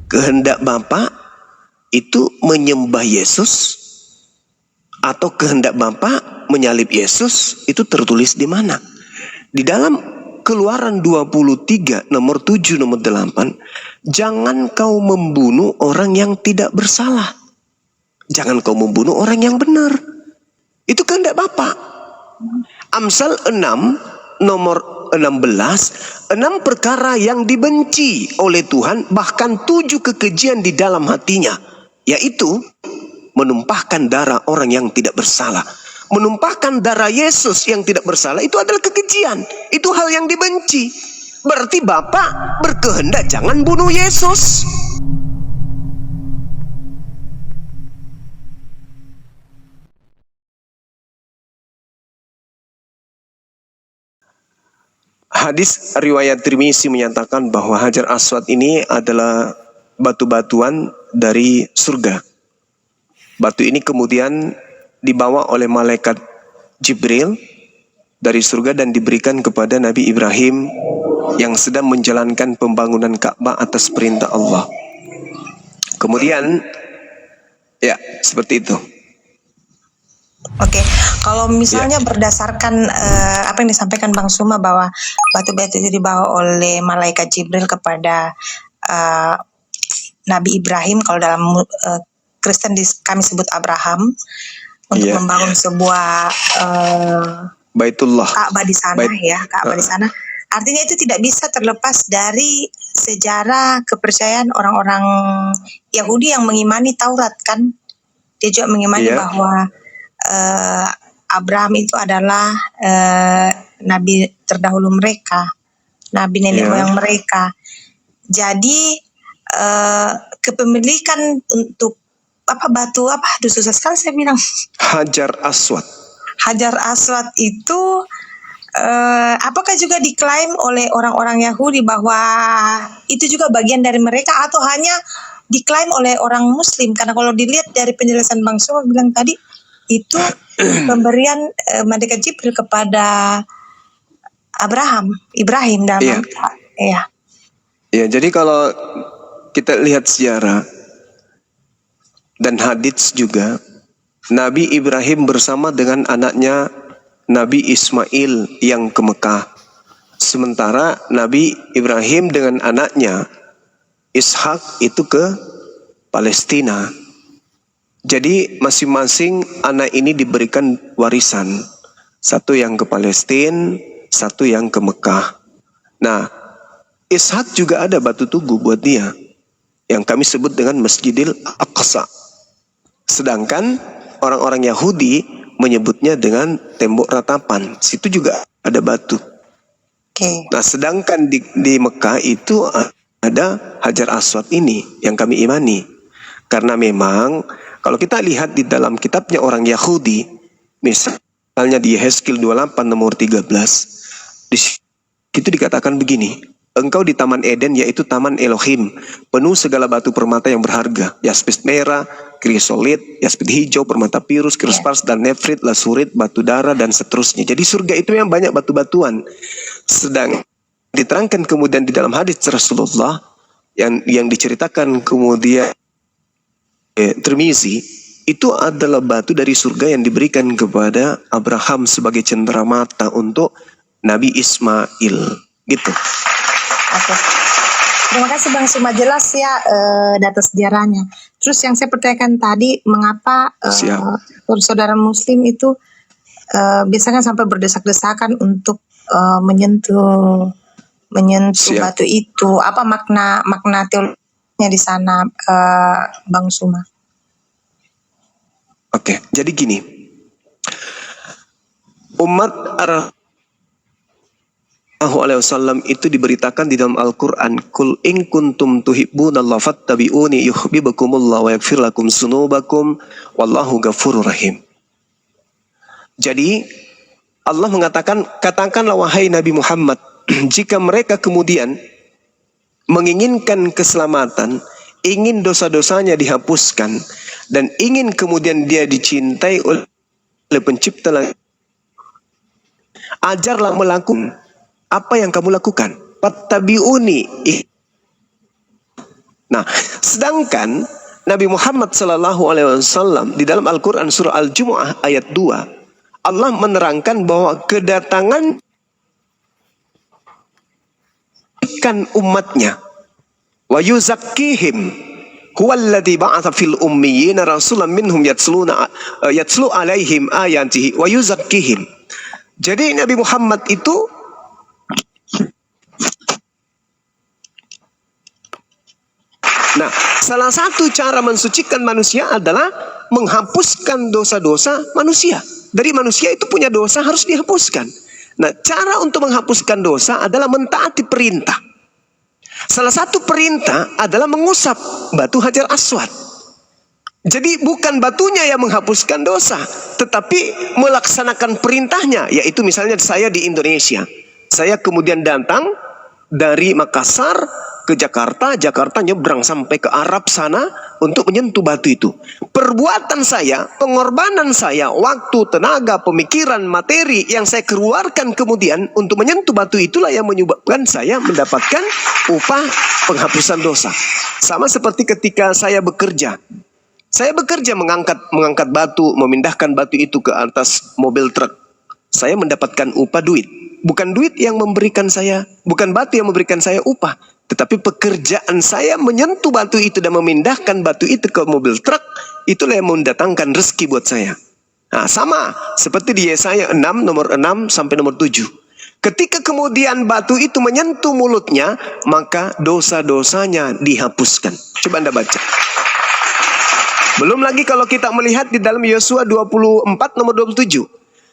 kehendak Bapa itu menyembah Yesus atau kehendak Bapa menyalib Yesus, itu tertulis di mana? Di dalam Keluaran 23 nomor 7 nomor 8, jangan kau membunuh orang yang tidak bersalah. Jangan kau membunuh orang yang benar. Itu kehendak Bapa. Amsal 6 nomor 16, 6 perkara yang dibenci oleh Tuhan, bahkan 7 kekejian di dalam hatinya, yaitu menumpahkan darah orang yang tidak bersalah. Menumpahkan darah Yesus yang tidak bersalah itu adalah kekejian. Itu hal yang dibenci. Berarti Bapa berkehendak jangan bunuh Yesus. Hadis riwayat Tirmizi menyatakan bahwa Hajar Aswad ini adalah batu-batuan dari surga. Batu ini kemudian dibawa oleh malaikat Jibril dari surga dan diberikan kepada Nabi Ibrahim yang sedang menjalankan pembangunan Ka'bah atas perintah Allah. Kemudian, ya seperti itu. Oke, kalau misalnya berdasarkan apa yang disampaikan Bang Suma bahwa batu-batu itu dibawa oleh malaikat Jibril kepada Nabi Ibrahim, kalau dalam Kristen kami sebut Abraham, untuk membangun sebuah Baitullah, Ka'bah di sana, Ka'bah di sana. Artinya itu tidak bisa terlepas dari sejarah kepercayaan orang-orang Yahudi yang mengimani Taurat, kan? Dia juga mengimani bahwa Abraham itu adalah nabi terdahulu mereka, nabi nenek moyang mereka. Jadi kepemilikan untuk batu aduh susah sekali saya bilang. Hajar Aswad. Hajar Aswad itu apakah juga diklaim oleh orang-orang Yahudi bahwa itu juga bagian dari mereka, atau hanya diklaim oleh orang Muslim? Karena kalau dilihat dari penjelasan Bang Suma bilang tadi, itu pemberian malaikat Jibril kepada Ibrahim dalam Ya, jadi kalau kita lihat sejarah dan hadits juga, Nabi Ibrahim bersama dengan anaknya Nabi Ismail yang ke Mekah. Sementara Nabi Ibrahim dengan anaknya Ishak itu ke Palestina. Jadi masing-masing anak ini diberikan warisan. Satu yang ke Palestina, satu yang ke Mekah. Nah, Ishak juga ada batu tugu buat dia, yang kami sebut dengan Masjidil Aqsa. Sedangkan orang-orang Yahudi menyebutnya dengan tembok ratapan. Situ juga ada batu. Nah, sedangkan di Mekah itu ada Hajar Aswad ini yang kami imani. Karena memang kalau kita lihat di dalam kitabnya orang Yahudi, misalnya di Yehezkiel 28 nomor 13, di situ dikatakan begini: engkau di Taman Eden, yaitu Taman Elohim, penuh segala batu permata yang berharga, yaspis merah, krisolit, yaspis hijau, permata pirus, krispars, dan nefrit, lasurit, batu darah, dan seterusnya. Jadi surga itu yang banyak batu-batuan. Sedang diterangkan kemudian di dalam hadis Rasulullah yang diceritakan kemudian Tirmizi, itu adalah batu dari surga yang diberikan kepada Abraham sebagai cenderamata untuk Nabi Ismail, gitu. Oke. Terima kasih Bang Suma, jelas ya data sejarahnya. Terus yang saya pertanyakan tadi, mengapa saudara Muslim itu biasanya sampai berdesak-desakan untuk menyentuh batu itu? Apa makna teologinya di sana, Bang Suma? Oke, jadi gini, umat Alaihi Wasallam itu diberitakan di dalam Al-Quran, Kul in kuntum tuhibbunallaha fattabi'uni yuhibbukumullah wa yaghfir lakum dzunubakum wallahu ghafurur rahim. Jadi Allah mengatakan, katakanlah wahai Nabi Muhammad, jika mereka kemudian menginginkan keselamatan, ingin dosa-dosanya dihapuskan, dan ingin kemudian dia dicintai oleh pencipta langit, ajarlah melakukan apa yang kamu lakukan. Fattabi'uni. Nah, sedangkan Nabi Muhammad SAW di dalam Al-Quran surah Al-Jumu'ah ayat 2, Allah menerangkan bahwa kedatangan kan umatnya wa yuzakkihim huwallazi ba'atha fil ummiyina rasulan minhum yatlu alaihim ayatihi wa yuzakkihim. Jadi Nabi Muhammad itu salah satu cara mensucikan manusia adalah menghapuskan dosa-dosa manusia. Dari manusia itu punya dosa harus dihapuskan. Nah, cara untuk menghapuskan dosa adalah mentaati perintah. Salah satu perintah adalah mengusap batu Hajar Aswad. Jadi bukan batunya yang menghapuskan dosa, tetapi melaksanakan perintahnya. Yaitu misalnya saya di Indonesia, saya kemudian datang dari Makassar ke Jakarta, Jakarta nyebrang sampai ke Arab sana untuk menyentuh batu itu. Perbuatan saya, pengorbanan saya, waktu, tenaga, pemikiran, materi yang saya keluarkan kemudian untuk menyentuh batu itulah yang menyebabkan saya mendapatkan upah penghapusan dosa. Sama seperti ketika saya bekerja. Saya bekerja mengangkat batu, memindahkan batu itu ke atas mobil truk. Saya mendapatkan upah duit. Bukan duit yang memberikan saya, bukan batu yang memberikan saya upah, tetapi pekerjaan saya menyentuh batu itu dan memindahkan batu itu ke mobil truk, itulah yang mendatangkan rezeki buat saya. Nah, sama seperti di Yesaya 6 nomor 6 sampai nomor 7. Ketika kemudian batu itu menyentuh mulutnya, maka dosa-dosanya dihapuskan. Coba Anda baca. Belum lagi kalau kita melihat di dalam Yosua 24 nomor 27.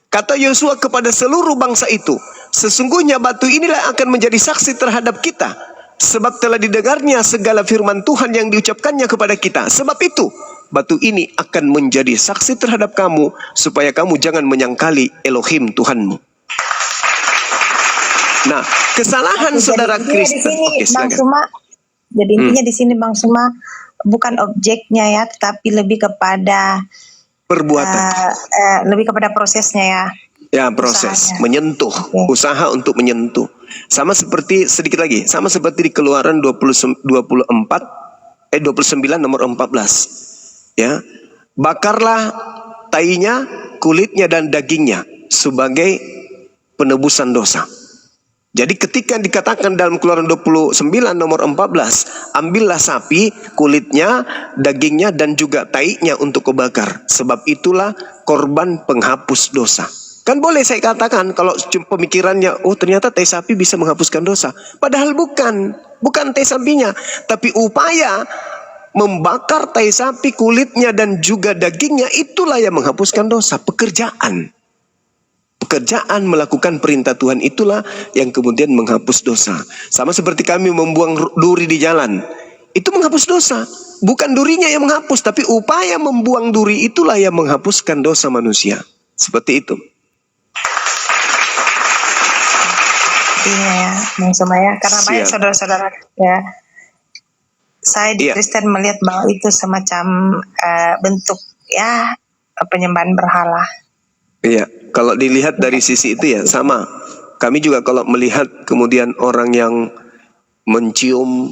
Kata Yosua kepada seluruh bangsa itu, sesungguhnya batu inilah akan menjadi saksi terhadap kita, sebab telah didengarnya segala firman Tuhan yang diucapkannya kepada kita. Sebab itu, batu ini akan menjadi saksi terhadap kamu, supaya kamu jangan menyangkali Elohim Tuhanmu. Nah, kesalahan saudara Kristen. Oke, silakan. Jadi intinya di sini Bang Suma bukan objeknya ya, tetapi lebih kepada perbuatan, lebih kepada prosesnya ya. Ya, proses usahanya. Menyentuh, usaha untuk menyentuh. Sama seperti sedikit lagi, sama seperti di Keluaran 29 nomor 14. Ya. Bakarlah tainya, kulitnya dan dagingnya sebagai penebusan dosa. Jadi ketika dikatakan dalam Keluaran 29 nomor 14, ambillah sapi, kulitnya, dagingnya dan juga taiknya untuk kau bakar. Sebab itulah korban penghapus dosa. Kan boleh saya katakan kalau pemikirannya, oh ternyata tai sapi bisa menghapuskan dosa. Padahal bukan tai sapinya, tapi upaya membakar tai sapi, kulitnya dan juga dagingnya itulah yang menghapuskan dosa. Pekerjaan melakukan perintah Tuhan itulah yang kemudian menghapus dosa. Sama seperti kami membuang duri di jalan, itu menghapus dosa. Bukan durinya yang menghapus, tapi upaya membuang duri itulah yang menghapuskan dosa manusia. Seperti itu. Iya ya, Bang Suma ya. Karena banyak saudara-saudara ya, saya di Kristen melihat bahwa itu semacam bentuk ya penyembahan berhala. Iya, kalau dilihat dari sisi itu ya sama. Kami juga kalau melihat kemudian orang yang mencium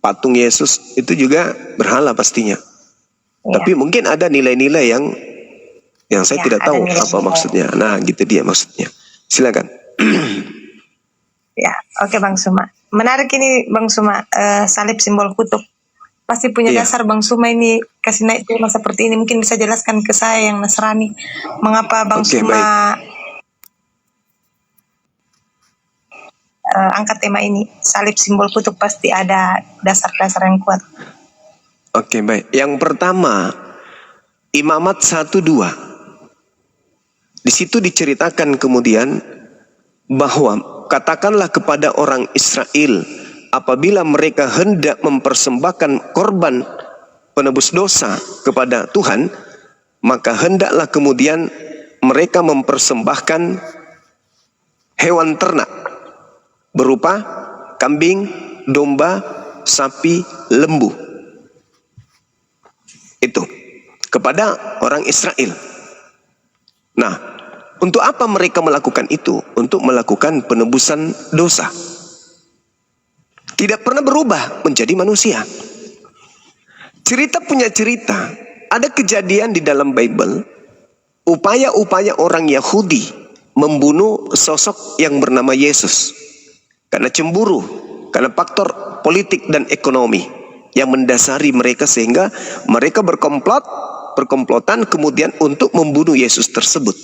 patung Yesus itu juga berhala pastinya. Ya. Tapi mungkin ada nilai-nilai yang saya tidak tahu apa maksudnya. Nah, gitu dia maksudnya. Silakan. Ya, oke Bang Suma. Menarik ini Bang Suma, salib simbol kutub. Pasti punya dasar Bang Suma ini kasih naik tema seperti ini. Mungkin bisa jelaskan ke saya yang Nasrani, mengapa Bang Suma angkat tema ini. Salib simbol kutub pasti ada dasar-dasar yang kuat. Oke, baik. Yang pertama, Imamat 1-2. Di situ diceritakan kemudian bahwa katakanlah kepada orang Israel, apabila mereka hendak mempersembahkan korban penebus dosa kepada Tuhan, maka hendaklah kemudian mereka mempersembahkan hewan ternak berupa kambing, domba, sapi, lembu. Itu kepada orang Israel. Nah, untuk apa mereka melakukan itu? Untuk melakukan penebusan dosa. Tidak pernah berubah menjadi manusia. Cerita punya cerita. Ada kejadian di dalam Bible, upaya-upaya orang Yahudi membunuh sosok yang bernama Yesus. Karena cemburu, karena faktor politik dan ekonomi yang mendasari mereka sehingga mereka berkomplotan kemudian untuk membunuh Yesus tersebut.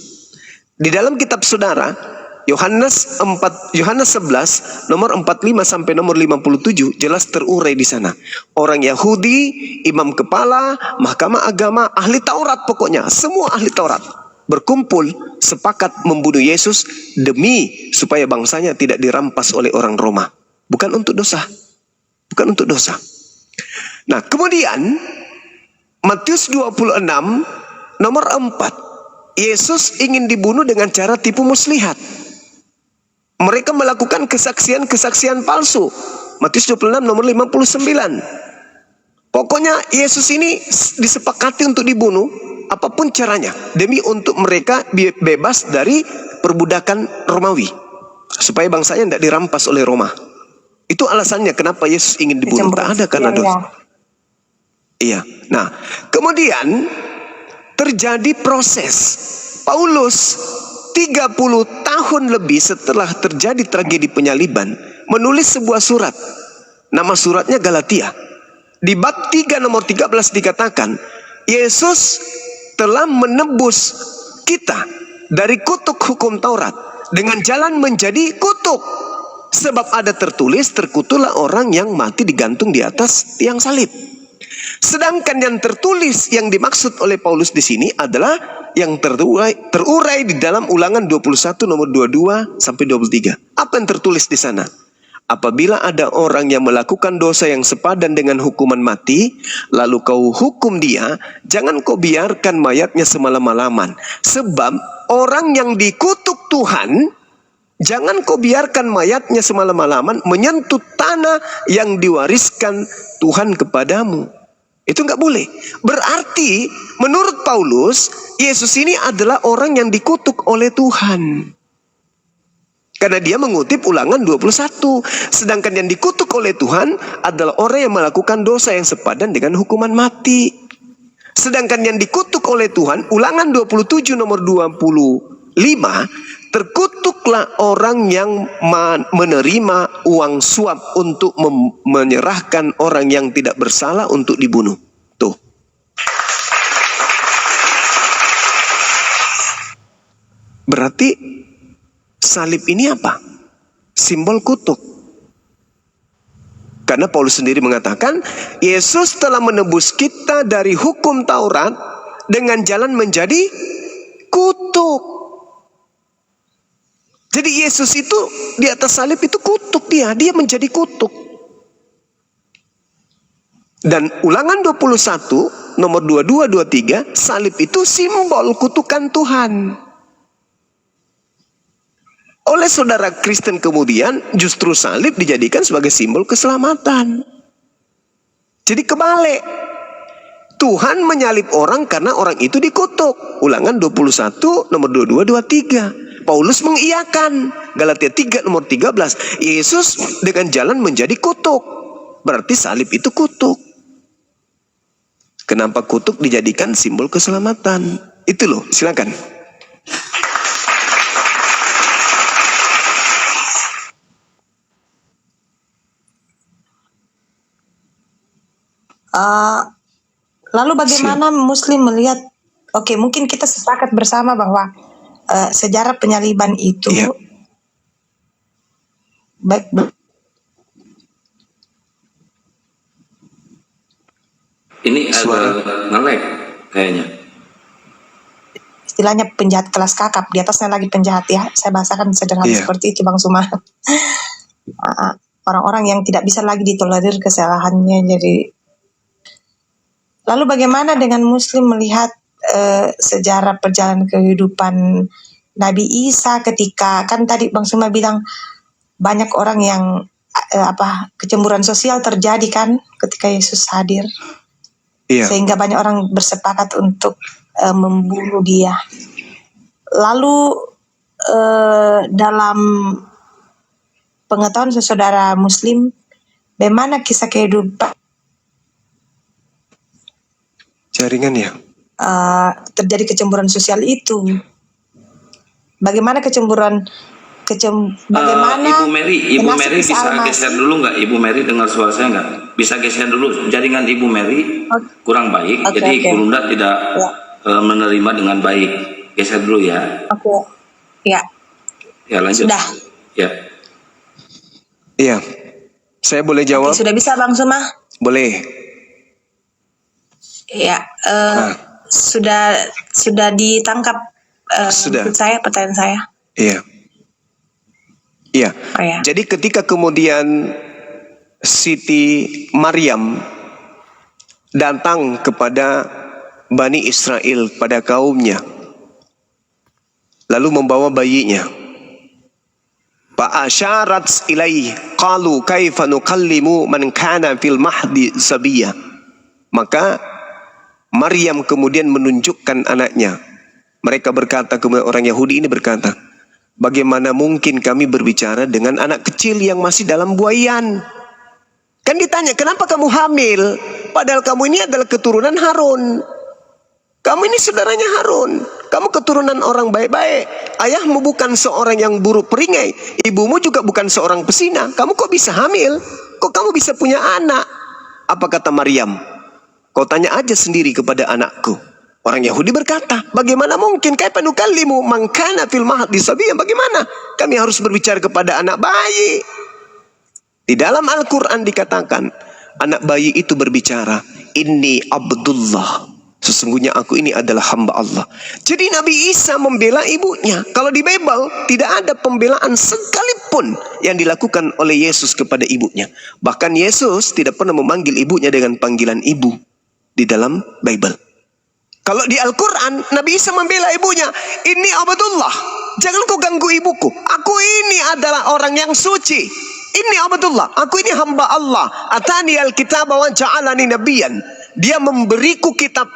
Di dalam kitab saudara, Yohanes 11 nomor 45 sampai nomor 57 jelas terurai di sana. Orang Yahudi, imam kepala, mahkamah agama, ahli Taurat pokoknya, semua ahli Taurat berkumpul sepakat membunuh Yesus demi supaya bangsanya tidak dirampas oleh orang Roma. Bukan untuk dosa. Bukan untuk dosa. Nah, kemudian Matius 26 nomor 4, Yesus ingin dibunuh dengan cara tipu muslihat. Mereka melakukan kesaksian-kesaksian palsu. Matius 26 nomor 59. Pokoknya Yesus ini disepakati untuk dibunuh apapun caranya demi untuk mereka bebas dari perbudakan Romawi, supaya bangsanya tidak dirampas oleh Roma. Itu alasannya kenapa Yesus ingin dibunuh. Tak ada karena dosa. Iya. Nah, kemudian terjadi proses. Paulus 30 tahun lebih setelah terjadi tragedi penyaliban menulis sebuah surat. Nama suratnya Galatia. Di bab 3 nomor 13 dikatakan, Yesus telah menebus kita dari kutuk hukum Taurat dengan jalan menjadi kutuk. Sebab ada tertulis, terkutuklah orang yang mati digantung di atas tiang salib. Sedangkan yang tertulis yang dimaksud oleh Paulus di sini adalah yang terurai di dalam Ulangan 21 nomor 22 sampai 23. Apa yang tertulis di sana? Apabila ada orang yang melakukan dosa yang sepadan dengan hukuman mati, lalu kau hukum dia, jangan kau biarkan mayatnya semalam-malaman. Sebab orang yang dikutuk Tuhan, jangan kau biarkan mayatnya semalam-malaman menyentuh tanah yang diwariskan Tuhan kepadamu. Itu nggak boleh. Berarti menurut Paulus, Yesus ini adalah orang yang dikutuk oleh Tuhan. Karena dia mengutip Ulangan 21. Sedangkan yang dikutuk oleh Tuhan adalah orang yang melakukan dosa yang sepadan dengan hukuman mati. Sedangkan yang dikutuk oleh Tuhan, Ulangan 27 nomor 25, terkutuklah orang yang menerima uang suap untuk menyerahkan orang yang tidak bersalah untuk dibunuh. Tuh. Berarti salib ini apa? Simbol kutuk. Karena Paulus sendiri mengatakan, Yesus telah menebus kita dari hukum Taurat dengan jalan menjadi kutuk. Jadi Yesus itu di atas salib itu kutuk dia menjadi kutuk. Dan Ulangan 21 nomor 22 23, salib itu simbol kutukan Tuhan. Oleh saudara Kristen kemudian justru salib dijadikan sebagai simbol keselamatan. Jadi kebalik. Tuhan menyalib orang karena orang itu dikutuk. Ulangan 21 nomor 22 23. Paulus mengiyakan. Galatia 3 nomor 13. Yesus dengan jalan menjadi kutuk. Berarti salib itu kutuk. Kenapa kutuk dijadikan simbol keselamatan? Itu loh, silakan. Lalu bagaimana Muslim melihat? Oke, mungkin kita sepakat bersama bahwa sejarah penyaliban itu baik. Ini ada nge-lag kayaknya. Istilahnya penjahat kelas kakap, di atasnya lagi penjahat ya. Saya bahasakan sederhana seperti itu Bang Suma. Orang-orang yang tidak bisa lagi ditolerir kesalahannya. Jadi lalu bagaimana dengan Muslim melihat sejarah perjalanan kehidupan Nabi Isa ketika, kan tadi Bang Suma bilang banyak orang yang kecemburuan sosial terjadi kan ketika Yesus hadir. Sehingga banyak orang bersepakat untuk membunuh dia. Lalu dalam pengetahuan saudara Muslim, bagaimana kisah kehidupan jaringannya. Terjadi kecemburuan sosial itu. Bagaimana bagaimana Ibu Mary nasib Isa bisa Al-Masih? geser dulu nggak? Ibu Mary dengar suara saya nggak? Bisa geser dulu. Jaringan Ibu Mary kurang baik, jadi Gurunda tidak menerima dengan baik. Geser dulu ya. Ya. Ya lanjut. Sudah. Ya. Iya. Saya boleh jawab? Sudah bisa Bang Suma? Boleh. Ya. Sudah ditangkap. Sudah. Pertanyaan saya. Iya. Iya. Oh, ya. Jadi ketika kemudian Siti Maryam datang kepada Bani Israel, pada kaumnya, lalu membawa bayinya. Fa'asyarat ilaih qalu kaifa nukallimu man kana fil mahdi sabiyya. Maka Maryam kemudian menunjukkan anaknya. Mereka berkata, kemudian orang Yahudi ini berkata, bagaimana mungkin kami berbicara dengan anak kecil yang masih dalam buayan? Kan ditanya, kenapa kamu hamil? Padahal kamu ini adalah keturunan Harun. Kamu ini saudaranya Harun. Kamu keturunan orang baik-baik. Ayahmu bukan seorang yang buruk peringai. Ibumu juga bukan seorang pesina. Kamu kok bisa hamil? Kok kamu bisa punya anak? Apa kata Maryam? Kau tanya aja sendiri kepada anakku. Orang Yahudi berkata, bagaimana mungkin kaifa nukallimu man kana fil mahdi sabiyyan? Bagaimana kami harus berbicara kepada anak bayi? Di dalam Al-Quran dikatakan, anak bayi itu berbicara, inni Abdullah, sesungguhnya aku ini adalah hamba Allah. Jadi Nabi Isa membela ibunya. Kalau di Bible tidak ada pembelaan sekalipun yang dilakukan oleh Yesus kepada ibunya. Bahkan Yesus tidak pernah memanggil ibunya dengan panggilan ibu di dalam Bible. Kalau di Al-Quran, Nabi Isa membela ibunya. Ini Abdullah. Jangan kau ganggu ibuku. Aku ini adalah orang yang suci. Ini Abdullah. Aku ini hamba Allah. Atani al-kitab wa ja'alani nabiyan. Dia memberiku kitab.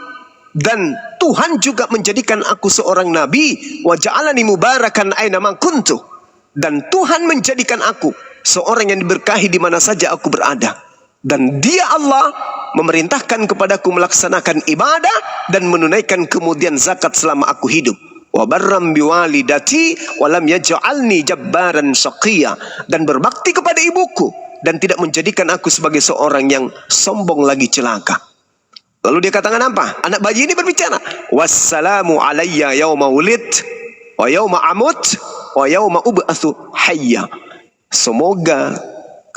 Dan Tuhan juga menjadikan aku seorang nabi. Wa ja'alani mubarakan aina ma kuntu. Dan Tuhan menjadikan aku seorang yang diberkahi di mana saja aku berada. Dan dia Allah memerintahkan kepadaku melaksanakan ibadah dan menunaikan kemudian zakat selama aku hidup. Wa barram biwalidati wa lam yaj'alni jabbaran syaqiyya, dan berbakti kepada ibuku dan tidak menjadikan aku sebagai seorang yang sombong lagi celaka. Lalu dia katakan apa? Anak bayi ini berbicara, wassalamu alayya yauma wulid wa yauma amut wa yauma ub'atsu hayya. Semoga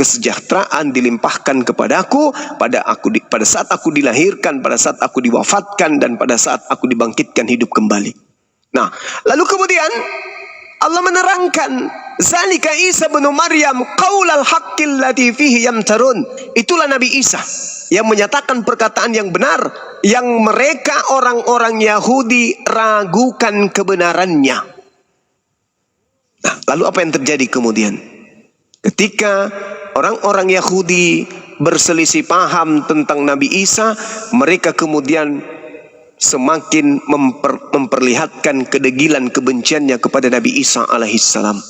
kesejahteraan dilimpahkan kepadaku pada saat aku dilahirkan, pada saat aku diwafatkan, dan pada saat aku dibangkitkan hidup kembali. Nah, lalu kemudian Allah menerangkan, zalika Isa bin Maryam qaulal haqqil ladzi fihi yamtarun. Itulah Nabi Isa yang menyatakan perkataan yang benar yang mereka orang-orang Yahudi ragukan kebenarannya. Nah, lalu apa yang terjadi kemudian? Ketika orang-orang Yahudi berselisih paham tentang Nabi Isa, mereka kemudian semakin memperlihatkan kedegilan kebenciannya kepada Nabi Isa alaihissalam.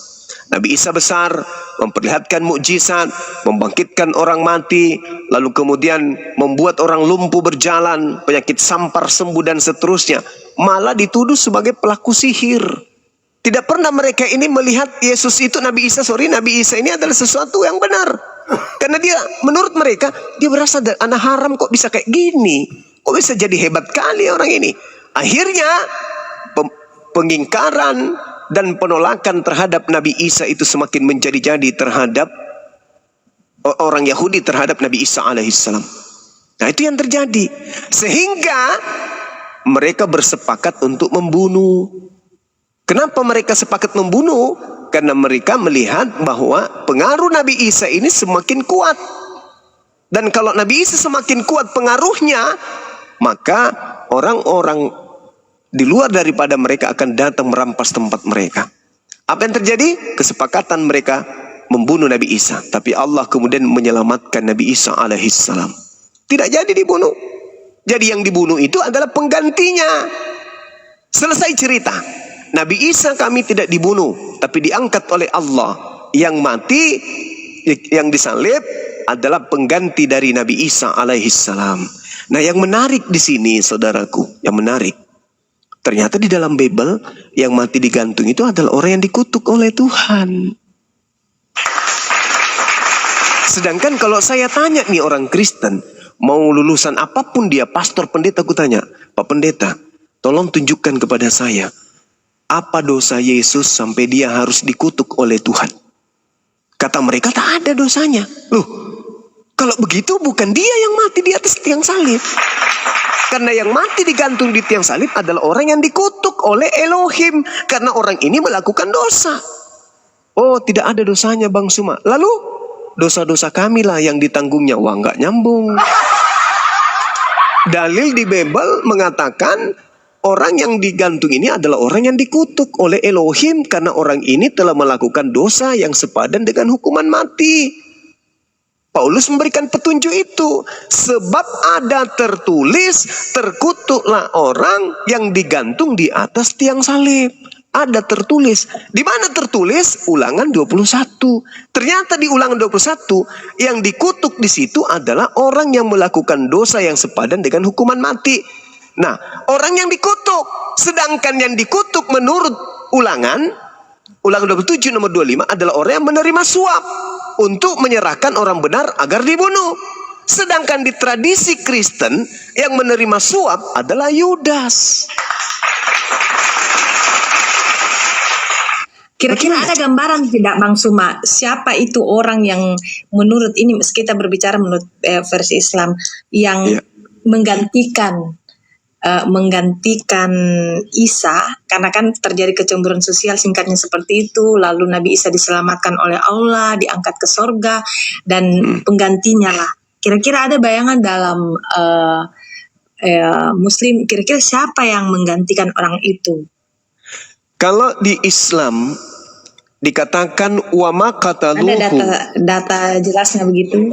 Nabi Isa besar, memperlihatkan mukjizat, membangkitkan orang mati, lalu kemudian membuat orang lumpuh berjalan, penyakit sampar sembuh dan seterusnya. Malah dituduh sebagai pelaku sihir. Tidak pernah mereka ini melihat Yesus itu, Nabi Isa ini adalah sesuatu yang benar. Karena dia, menurut mereka, dia berasal dari anak haram, kok bisa kayak gini? Kok bisa jadi hebat kali orang ini? Akhirnya, pengingkaran dan penolakan terhadap Nabi Isa itu semakin menjadi-jadi terhadap orang Yahudi terhadap Nabi Isa alaihissalam. Nah, itu yang terjadi. Sehingga mereka bersepakat untuk membunuh. Kenapa mereka sepakat membunuh? Karena mereka melihat bahwa pengaruh Nabi Isa ini semakin kuat. Dan kalau Nabi Isa semakin kuat pengaruhnya, maka orang-orang di luar daripada mereka akan datang merampas tempat mereka. Apa yang terjadi? Kesepakatan mereka membunuh Nabi Isa. Tapi Allah kemudian menyelamatkan Nabi Isa alaihissalam. Tidak jadi dibunuh. Jadi yang dibunuh itu adalah penggantinya. Selesai cerita. Nabi Isa kami tidak dibunuh, tapi diangkat oleh Allah. Yang mati, yang disalib adalah pengganti dari Nabi Isa alaihissalam. Nah, yang menarik di sini, saudaraku, yang menarik, ternyata di dalam Bible yang mati digantung itu adalah orang yang dikutuk oleh Tuhan. Sedangkan kalau saya tanya nih orang Kristen, mau lulusan apapun dia, pastor, pendeta, aku tanya, Pak Pendeta, tolong tunjukkan kepada saya, apa dosa Yesus sampai dia harus dikutuk oleh Tuhan? Kata mereka, tak ada dosanya. Loh, kalau begitu bukan dia yang mati di atas tiang salib. Karena yang mati digantung di tiang salib adalah orang yang dikutuk oleh Elohim. Karena orang ini melakukan dosa. Oh, tidak ada dosanya Bang Suma. Lalu, dosa-dosa kami lah yang ditanggungnya. Wah, nggak nyambung. Dalil di Bible mengatakan orang yang digantung ini adalah orang yang dikutuk oleh Elohim karena orang ini telah melakukan dosa yang sepadan dengan hukuman mati. Paulus memberikan petunjuk itu. Sebab ada tertulis, terkutuklah orang yang digantung di atas tiang salib. Ada tertulis. Di mana tertulis? Ulangan 21. Ternyata di Ulangan 21 yang dikutuk di situ adalah orang yang melakukan dosa yang sepadan dengan hukuman mati. Nah, orang yang dikutuk, sedangkan yang dikutuk menurut Ulangan 27 nomor 25 adalah orang yang menerima suap untuk menyerahkan orang benar agar dibunuh. Sedangkan di tradisi Kristen yang menerima suap adalah Yudas. Kira-kira ada gambaran tidak Bang Suma, siapa itu orang yang menurut ini, kita berbicara menurut versi Islam, yang menggantikan Isa, karena kan terjadi kecemburuan sosial singkatnya seperti itu, lalu Nabi Isa diselamatkan oleh Allah, diangkat ke sorga, dan penggantinya lah. Kira-kira ada bayangan dalam Muslim, kira-kira siapa yang menggantikan orang itu? Kalau di Islam dikatakan wama qataluhu. Ada data jelasnya begitu?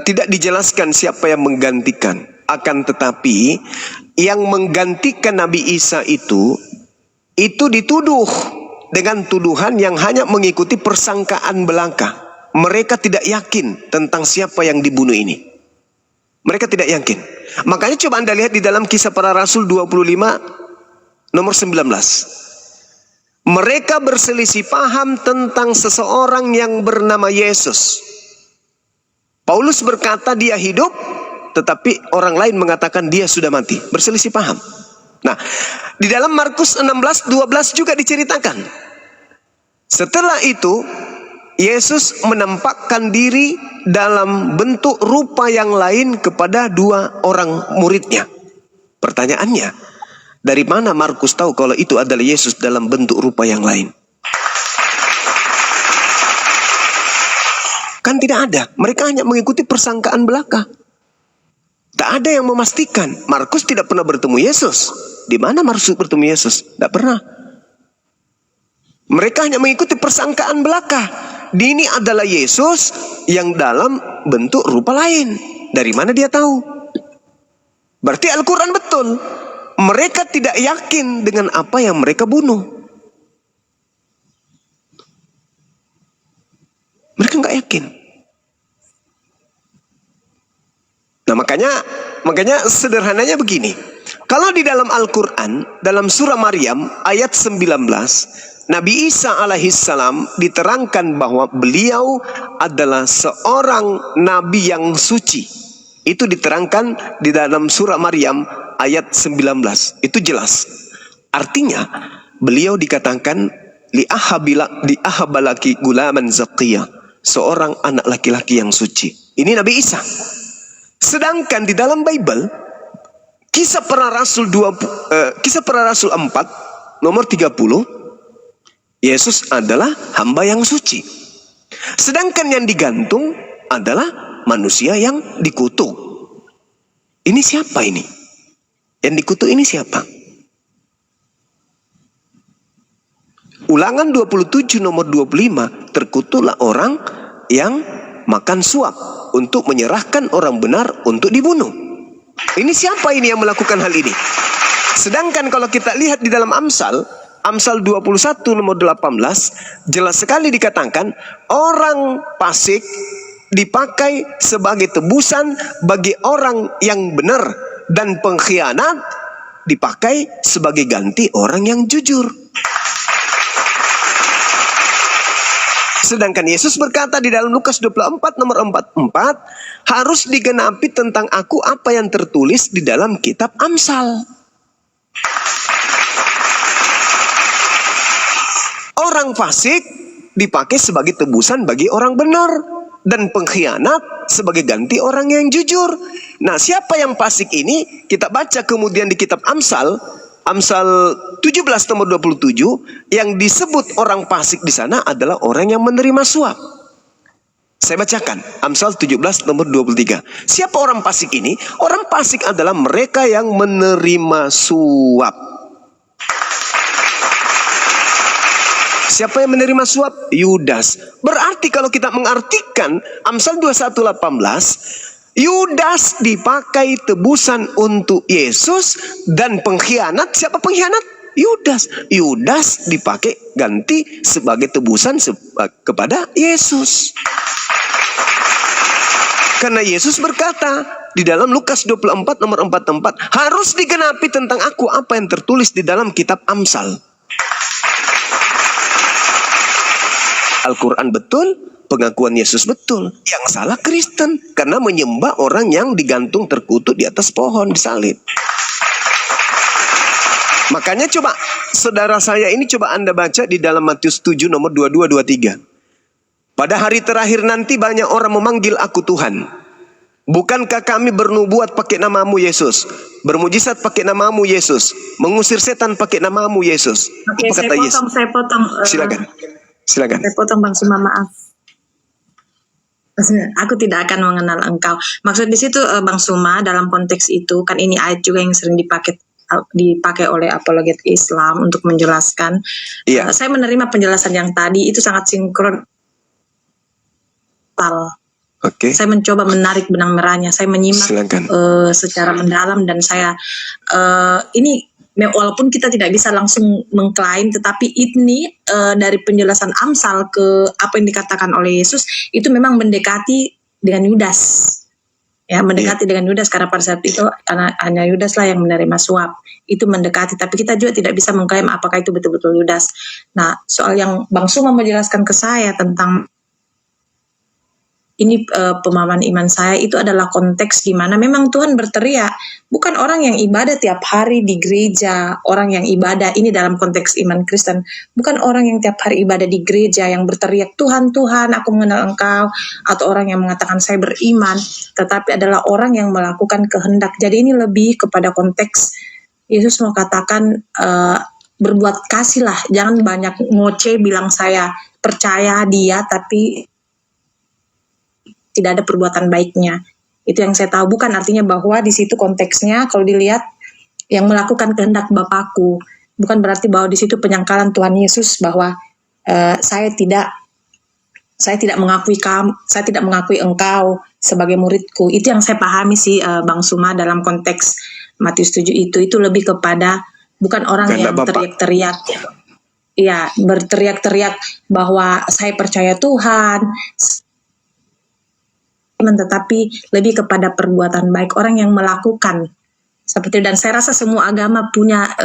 Tidak dijelaskan siapa yang menggantikan. Akan tetapi yang menggantikan Nabi Isa itu dituduh dengan tuduhan yang hanya mengikuti persangkaan belaka. Mereka tidak yakin tentang siapa yang dibunuh ini. Mereka tidak yakin. Makanya coba Anda lihat di dalam Kisah Para Rasul 25 nomor 19. Mereka berselisih paham tentang seseorang yang bernama Yesus. Paulus berkata dia hidup, tetapi orang lain mengatakan dia sudah mati. Berselisih paham. Nah, di dalam Markus 16:12 juga diceritakan. Setelah itu, Yesus menampakkan diri dalam bentuk rupa yang lain kepada dua orang muridnya. Pertanyaannya, dari mana Markus tahu kalau itu adalah Yesus dalam bentuk rupa yang lain? Kan tidak ada. Mereka hanya mengikuti persangkaan belaka. Tak ada yang memastikan. Markus tidak pernah bertemu Yesus. Di mana Markus bertemu Yesus? Tidak pernah. Mereka hanya mengikuti persangkaan belaka. Ini adalah Yesus yang dalam bentuk rupa lain. Dari mana dia tahu? Berarti Al-Quran betul. Mereka tidak yakin dengan apa yang mereka bunuh. Mereka nggak yakin. Nah, makanya sederhananya begini. Kalau di dalam Al-Quran, dalam surah Maryam ayat 19, Nabi Isa alaihissalam diterangkan bahwa beliau adalah seorang nabi yang suci. Itu diterangkan di dalam surah Maryam ayat 19. Itu jelas. Artinya, beliau dikatakan li'ahabalaki gulaman zakiyah, seorang anak laki-laki yang suci. Ini Nabi Isa. Sedangkan di dalam Bible, Kisah Para Rasul 4 nomor 30, Yesus adalah hamba yang suci. Sedangkan yang digantung adalah manusia yang dikutuk. Ini siapa ini? Yang dikutuk ini siapa? Ulangan 27 nomor 25, terkutuklah orang yang makan suap untuk menyerahkan orang benar untuk dibunuh. Ini siapa ini yang melakukan hal ini? Sedangkan kalau kita lihat di dalam Amsal 21 nomor 18, jelas sekali dikatakan orang fasik dipakai sebagai tebusan bagi orang yang benar, dan pengkhianat dipakai sebagai ganti orang yang jujur. Sedangkan Yesus berkata di dalam Lukas 24 nomor 44, harus digenapi tentang aku apa yang tertulis di dalam kitab Amsal. Orang fasik dipakai sebagai tebusan bagi orang benar, dan pengkhianat sebagai ganti orang yang jujur. Nah, siapa yang fasik ini? Kita baca kemudian di kitab Amsal 17 nomor 27, yang disebut orang fasik di sana adalah orang yang menerima suap. Saya bacakan Amsal 17 nomor 23. Siapa orang fasik ini? Orang fasik adalah mereka yang menerima suap. Siapa yang menerima suap? Yudas. Berarti kalau kita mengartikan Amsal 21:18, Yudas dipakai tebusan untuk Yesus, dan pengkhianat, siapa pengkhianat? Yudas. Yudas dipakai ganti sebagai tebusan kepada Yesus. Karena Yesus berkata di dalam Lukas 24 nomor 44, harus digenapi tentang aku apa yang tertulis di dalam kitab Amsal. Al-Quran betul, pengakuan Yesus betul. Yang salah Kristen, karena menyembah orang yang digantung terkutuk di atas pohon disalib. Makanya coba saudara saya ini, coba Anda baca di dalam Matius 7 nomor 22-23. Pada hari terakhir nanti banyak orang memanggil aku Tuhan. Bukankah kami bernubuat pakai namamu Yesus, bermujizat pakai namamu Yesus, mengusir setan pakai namamu Yesus? Oke, Apa kata Yesus? saya potong. Silakan. Silakan. Saya potong Bang Suma, maaf. Aku tidak akan mengenal engkau. Maksud di situ Bang Suma, dalam konteks itu kan ini ayat juga yang sering dipakai oleh apologet Islam untuk menjelaskan. Iya. Saya menerima penjelasan yang tadi itu sangat sinkron. Oke. Saya mencoba menarik benang merahnya. Saya menyimak secara mendalam, dan saya ini walaupun kita tidak bisa langsung mengklaim, tetapi ini dari penjelasan Amsal ke apa yang dikatakan oleh Yesus itu memang mendekati dengan Yudas, ya, mendekati dengan Yudas, karena pada saat itu hanya Yudas lah yang menerima suap, itu mendekati. Tapi kita juga tidak bisa mengklaim apakah itu betul-betul Yudas. Nah, soal yang Bang Suma menjelaskan ke saya tentang ini pemahaman iman saya itu adalah konteks di mana memang Tuhan berteriak, bukan orang yang ibadah tiap hari di gereja, orang yang ibadah ini dalam konteks iman Kristen, bukan orang yang tiap hari ibadah di gereja yang berteriak Tuhan, Tuhan, aku mengenal Engkau, atau orang yang mengatakan saya beriman, tetapi adalah orang yang melakukan kehendak. Jadi ini lebih kepada konteks Yesus mau katakan berbuat kasih lah, jangan banyak ngoceh bilang saya percaya dia tapi tidak ada perbuatan baiknya. Itu yang saya tahu. Bukan artinya bahwa di situ konteksnya kalau dilihat yang melakukan kehendak Bapakku, bukan berarti bahwa di situ penyangkalan Tuhan Yesus bahwa saya tidak mengakui engkau sebagai muridku. Itu yang saya pahami sih Bang Suma dalam konteks Matius 7 itu lebih kepada bukan orang yang teriak-teriak. Ya, berteriak-teriak bahwa saya percaya Tuhan, tetapi lebih kepada perbuatan baik, orang yang melakukan seperti itu. Dan saya rasa semua agama punya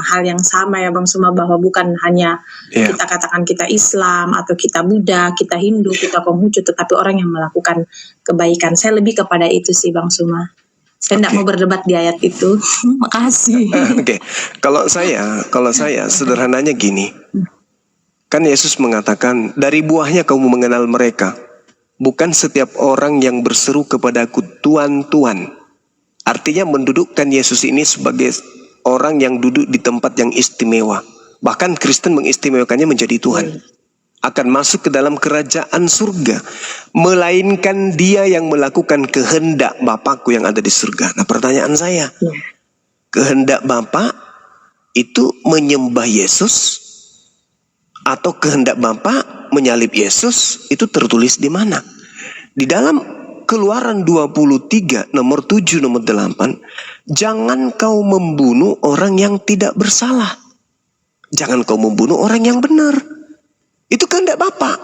hal yang sama ya Bang Suma, bahwa bukan hanya kita katakan kita Islam atau kita Buddha, kita Hindu, kita Konghucu, tetapi orang yang melakukan kebaikan. Saya lebih kepada itu sih Bang Suma. Saya tidak mau berdebat di ayat itu. Makasih. Oke. Kalau saya sederhananya gini. Kan Yesus mengatakan, dari buahnya kamu mengenal mereka. Bukan setiap orang yang berseru kepadaku Tuhan, Tuhan. Artinya mendudukkan Yesus ini sebagai orang yang duduk di tempat yang istimewa. Bahkan Kristen mengistimewakannya menjadi Tuhan. Akan masuk ke dalam kerajaan surga. Melainkan dia yang melakukan kehendak Bapakku yang ada di surga. Nah, pertanyaan saya. Kehendak Bapa itu menyembah Yesus? Atau kehendak Bapa menyalib Yesus? Itu tertulis di mana? Di dalam Keluaran 23 nomor 7 nomor 8, jangan kau membunuh orang yang tidak bersalah, jangan kau membunuh orang yang benar. Itu kehendak Bapa.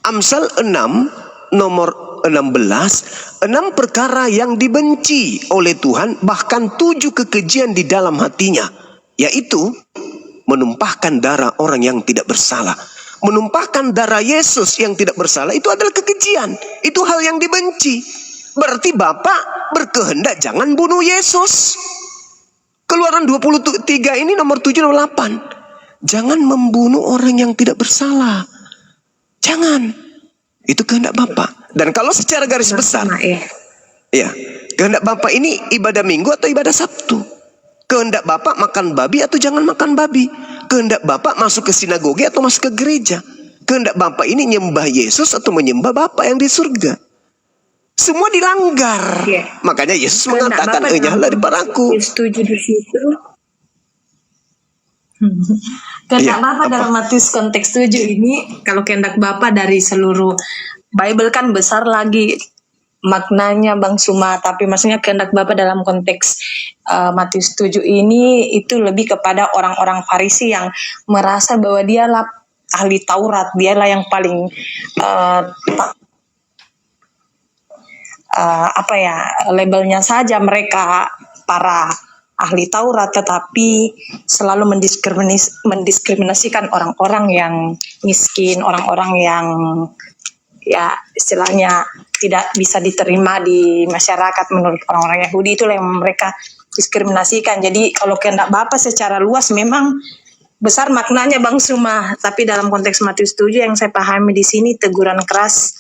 Amsal 6 nomor 16, 6 perkara yang dibenci oleh Tuhan, bahkan 7 kekejian di dalam hatinya, yaitu menumpahkan darah orang yang tidak bersalah. Menumpahkan darah Yesus yang tidak bersalah itu adalah kekejian. Itu hal yang dibenci. Berarti Bapak berkehendak jangan bunuh Yesus. Keluaran 23 ini nomor 7 nomor 8. Jangan membunuh orang yang tidak bersalah. Jangan. Itu kehendak Bapak. Dan kalau secara garis besar, ya, kehendak Bapak ini ibadah Minggu atau ibadah Sabtu. Kehendak Bapak makan babi atau jangan makan babi. Kehendak Bapak masuk ke sinagoge atau masuk ke gereja. Kehendak Bapak ini nyembah Yesus atau menyembah Bapak yang di surga. Semua dilanggar. Makanya Yesus mengatakan, enyahlah daripada aku. Setuju di situ. Kehendak Bapak dalam Matius konteks 7 ini, kalau kehendak Bapak dari seluruh Bible kan besar lagi maknanya Bang Suma, tapi maksudnya kehendak Bapak dalam konteks Matius 7 ini itu lebih kepada orang-orang Farisi yang merasa bahwa dialah ahli Taurat, dialah yang paling labelnya saja mereka para ahli Taurat, tetapi selalu mendiskriminasikan orang-orang yang miskin, orang-orang yang ya istilahnya tidak bisa diterima di masyarakat menurut orang-orang Yahudi. Itulah yang mereka diskriminasikan. Jadi kalau kehendak Bapak secara luas memang besar maknanya Bang Suma, tapi dalam konteks Matius 7 yang saya pahami di sini teguran keras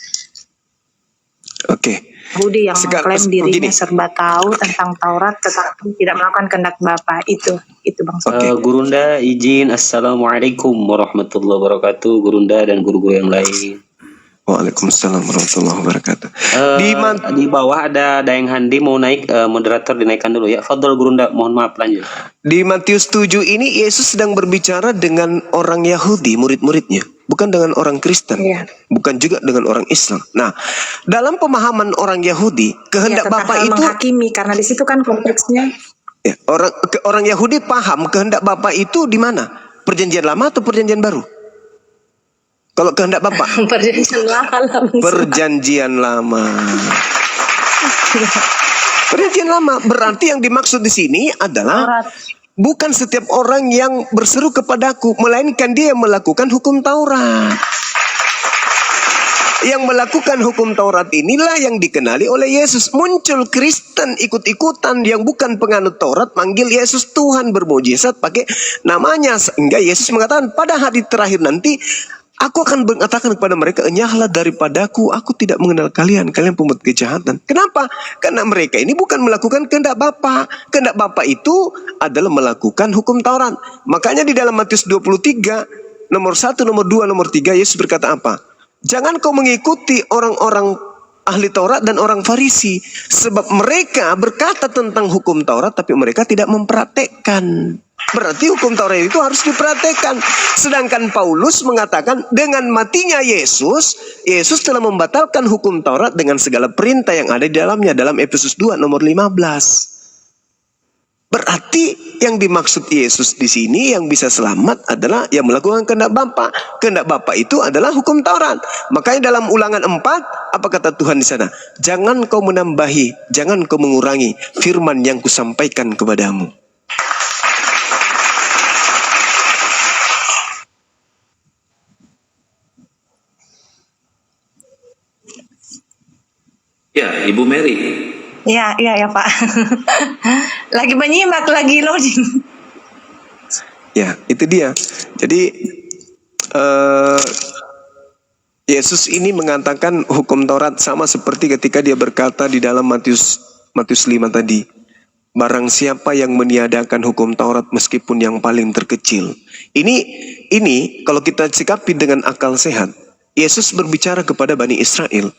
Yahudi yang mengklaim dirinya serba tahu tentang Taurat tetapi tidak melakukan kehendak Bapa. Itu Bang Suma. Gurunda izin, Assalamualaikum warahmatullahi wabarakatuh, Gurunda dan guru-guru yang lain. Waalaikumsalam warahmatullahi wabarakatuh. Di bawah ada Dayang Handi mau naik, moderator dinaikkan dulu ya. Fadhol Gurunda, mohon maaf, lanjut. Di Matius 7 ini Yesus sedang berbicara dengan orang Yahudi, murid-muridnya, bukan dengan orang Kristen, bukan juga dengan orang Islam. Nah, dalam pemahaman orang Yahudi, kehendak Bapa itu menghakimi, karena di situ kan konteksnya. Ya, orang Yahudi paham kehendak Bapa itu di mana? Perjanjian Lama atau Perjanjian Baru? Kalau kehendak Bapak? Perjanjian Lama. Perjanjian Lama berarti yang dimaksud di sini adalah bukan setiap orang yang berseru kepadaku, melainkan dia yang melakukan hukum Taurat. Yang melakukan hukum Taurat inilah yang dikenali oleh Yesus. Muncul Kristen ikut-ikutan yang bukan penganut Taurat, manggil Yesus Tuhan, bermujizat pakai namanya. Sehingga Yesus mengatakan pada hari terakhir nanti, aku akan mengatakan kepada mereka, enyahlah daripadaku, aku tidak mengenal kalian, kalian pembuat kejahatan. Kenapa? Karena mereka ini bukan melakukan kehendak Bapa. Kehendak Bapa itu adalah melakukan hukum Taurat. Makanya di dalam Matius 23, nomor 1, nomor 2, nomor 3, Yesus berkata apa? Jangan kau mengikuti orang-orang ahli Taurat dan orang Farisi, sebab mereka berkata tentang hukum Taurat, tapi mereka tidak mempraktekkan. Berarti hukum Taurat itu harus diperhatikan. Sedangkan Paulus mengatakan dengan matinya Yesus, Yesus telah membatalkan hukum Taurat dengan segala perintah yang ada di dalamnya, dalam Efesus 2 nomor 15. Berarti yang dimaksud Yesus di sini yang bisa selamat adalah yang melakukan kehendak Bapa. Kehendak Bapa itu adalah hukum Taurat. Makanya dalam Ulangan 4, apa kata Tuhan di sana? Jangan kau menambahi, jangan kau mengurangi firman yang kusampaikan kepadamu. Ya, Ibu Mary. Ya Pak. Lagi menyimak, lagi loading. Ya, itu dia. Jadi Yesus ini mengatakan hukum Taurat sama seperti ketika dia berkata di dalam Matius 5 tadi. Barang siapa yang meniadakan hukum Taurat meskipun yang paling terkecil. Ini kalau kita sikapi dengan akal sehat, Yesus berbicara kepada Bani Israel.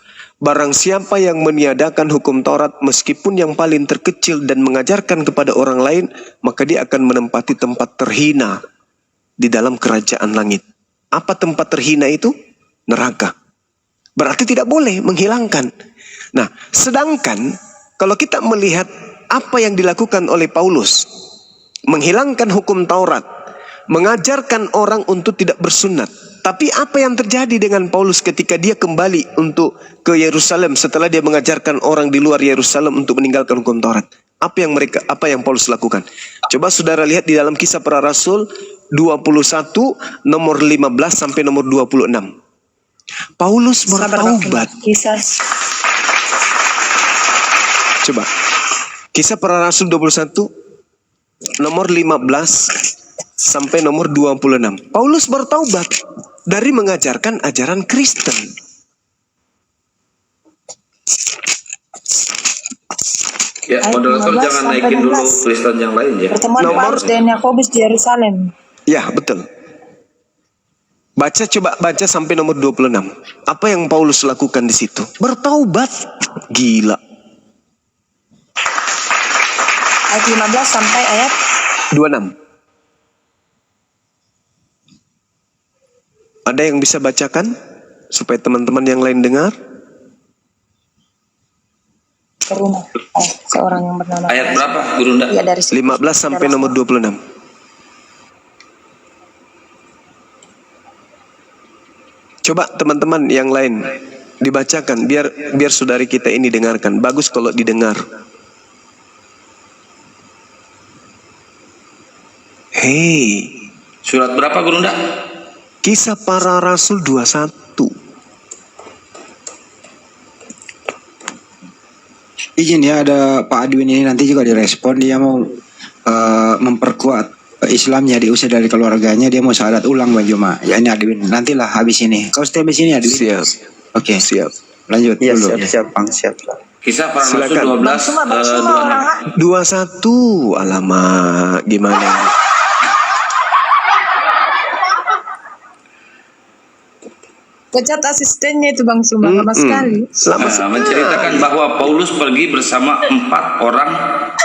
Barang siapa yang meniadakan hukum Taurat meskipun yang paling terkecil dan mengajarkan kepada orang lain, maka dia akan menempati tempat terhina di dalam kerajaan langit. Apa tempat terhina itu? Neraka. Berarti tidak boleh menghilangkan. Nah, sedangkan kalau kita melihat apa yang dilakukan oleh Paulus, menghilangkan hukum Taurat, mengajarkan orang untuk tidak bersunat, Tapi apa yang terjadi dengan Paulus ketika dia kembali untuk ke Yerusalem setelah dia mengajarkan orang di luar Yerusalem untuk meninggalkan hukum Taurat? Apa yang Paulus lakukan? Coba saudara lihat di dalam Kisah Para Rasul 21 nomor 15 sampai nomor 26. Paulus bertaubat. Coba. Kisah Para Rasul 21 nomor 15 sampai nomor 26. Paulus bertaubat dari mengajarkan ajaran Kristen. Ya, moderator jangan naikin dulu Kristen yang lain ya. Pertemuan Paulus dan Yakobus di Yerusalem. Ya, betul. Coba baca sampai nomor 26. Apa yang Paulus lakukan di situ? Bertaubat. Gila. Ayat 15 sampai ayat 26. Ada yang bisa bacakan supaya teman-teman yang lain dengar? ke rumah seorang yang bernama Ayat berapa, Gurunda? Ya, dari 15 sampai nomor 26. Coba teman-teman yang lain dibacakan biar saudari kita ini dengarkan. Bagus kalau didengar. Hei. Surat berapa, Gurunda? Kisah Para Rasul 21. Izin ya, ada Pak Adwin ini nanti juga direspon, dia mau memperkuat Islamnya, diusir dari keluarganya, dia mau syahadat ulang Bang Juma. Ya ini Adwin, nantilah habis ini. Kau stay di sini Adwin. Siap. Oke. Siap. Lanjut Ya, dulu. siap Bang, siap. Kisah Para Rasul Silakan. 12 21. Alamak, gimana? pecat asistennya itu Bang Suma, lama sekali. menceritakan bahwa Paulus pergi bersama 4 orang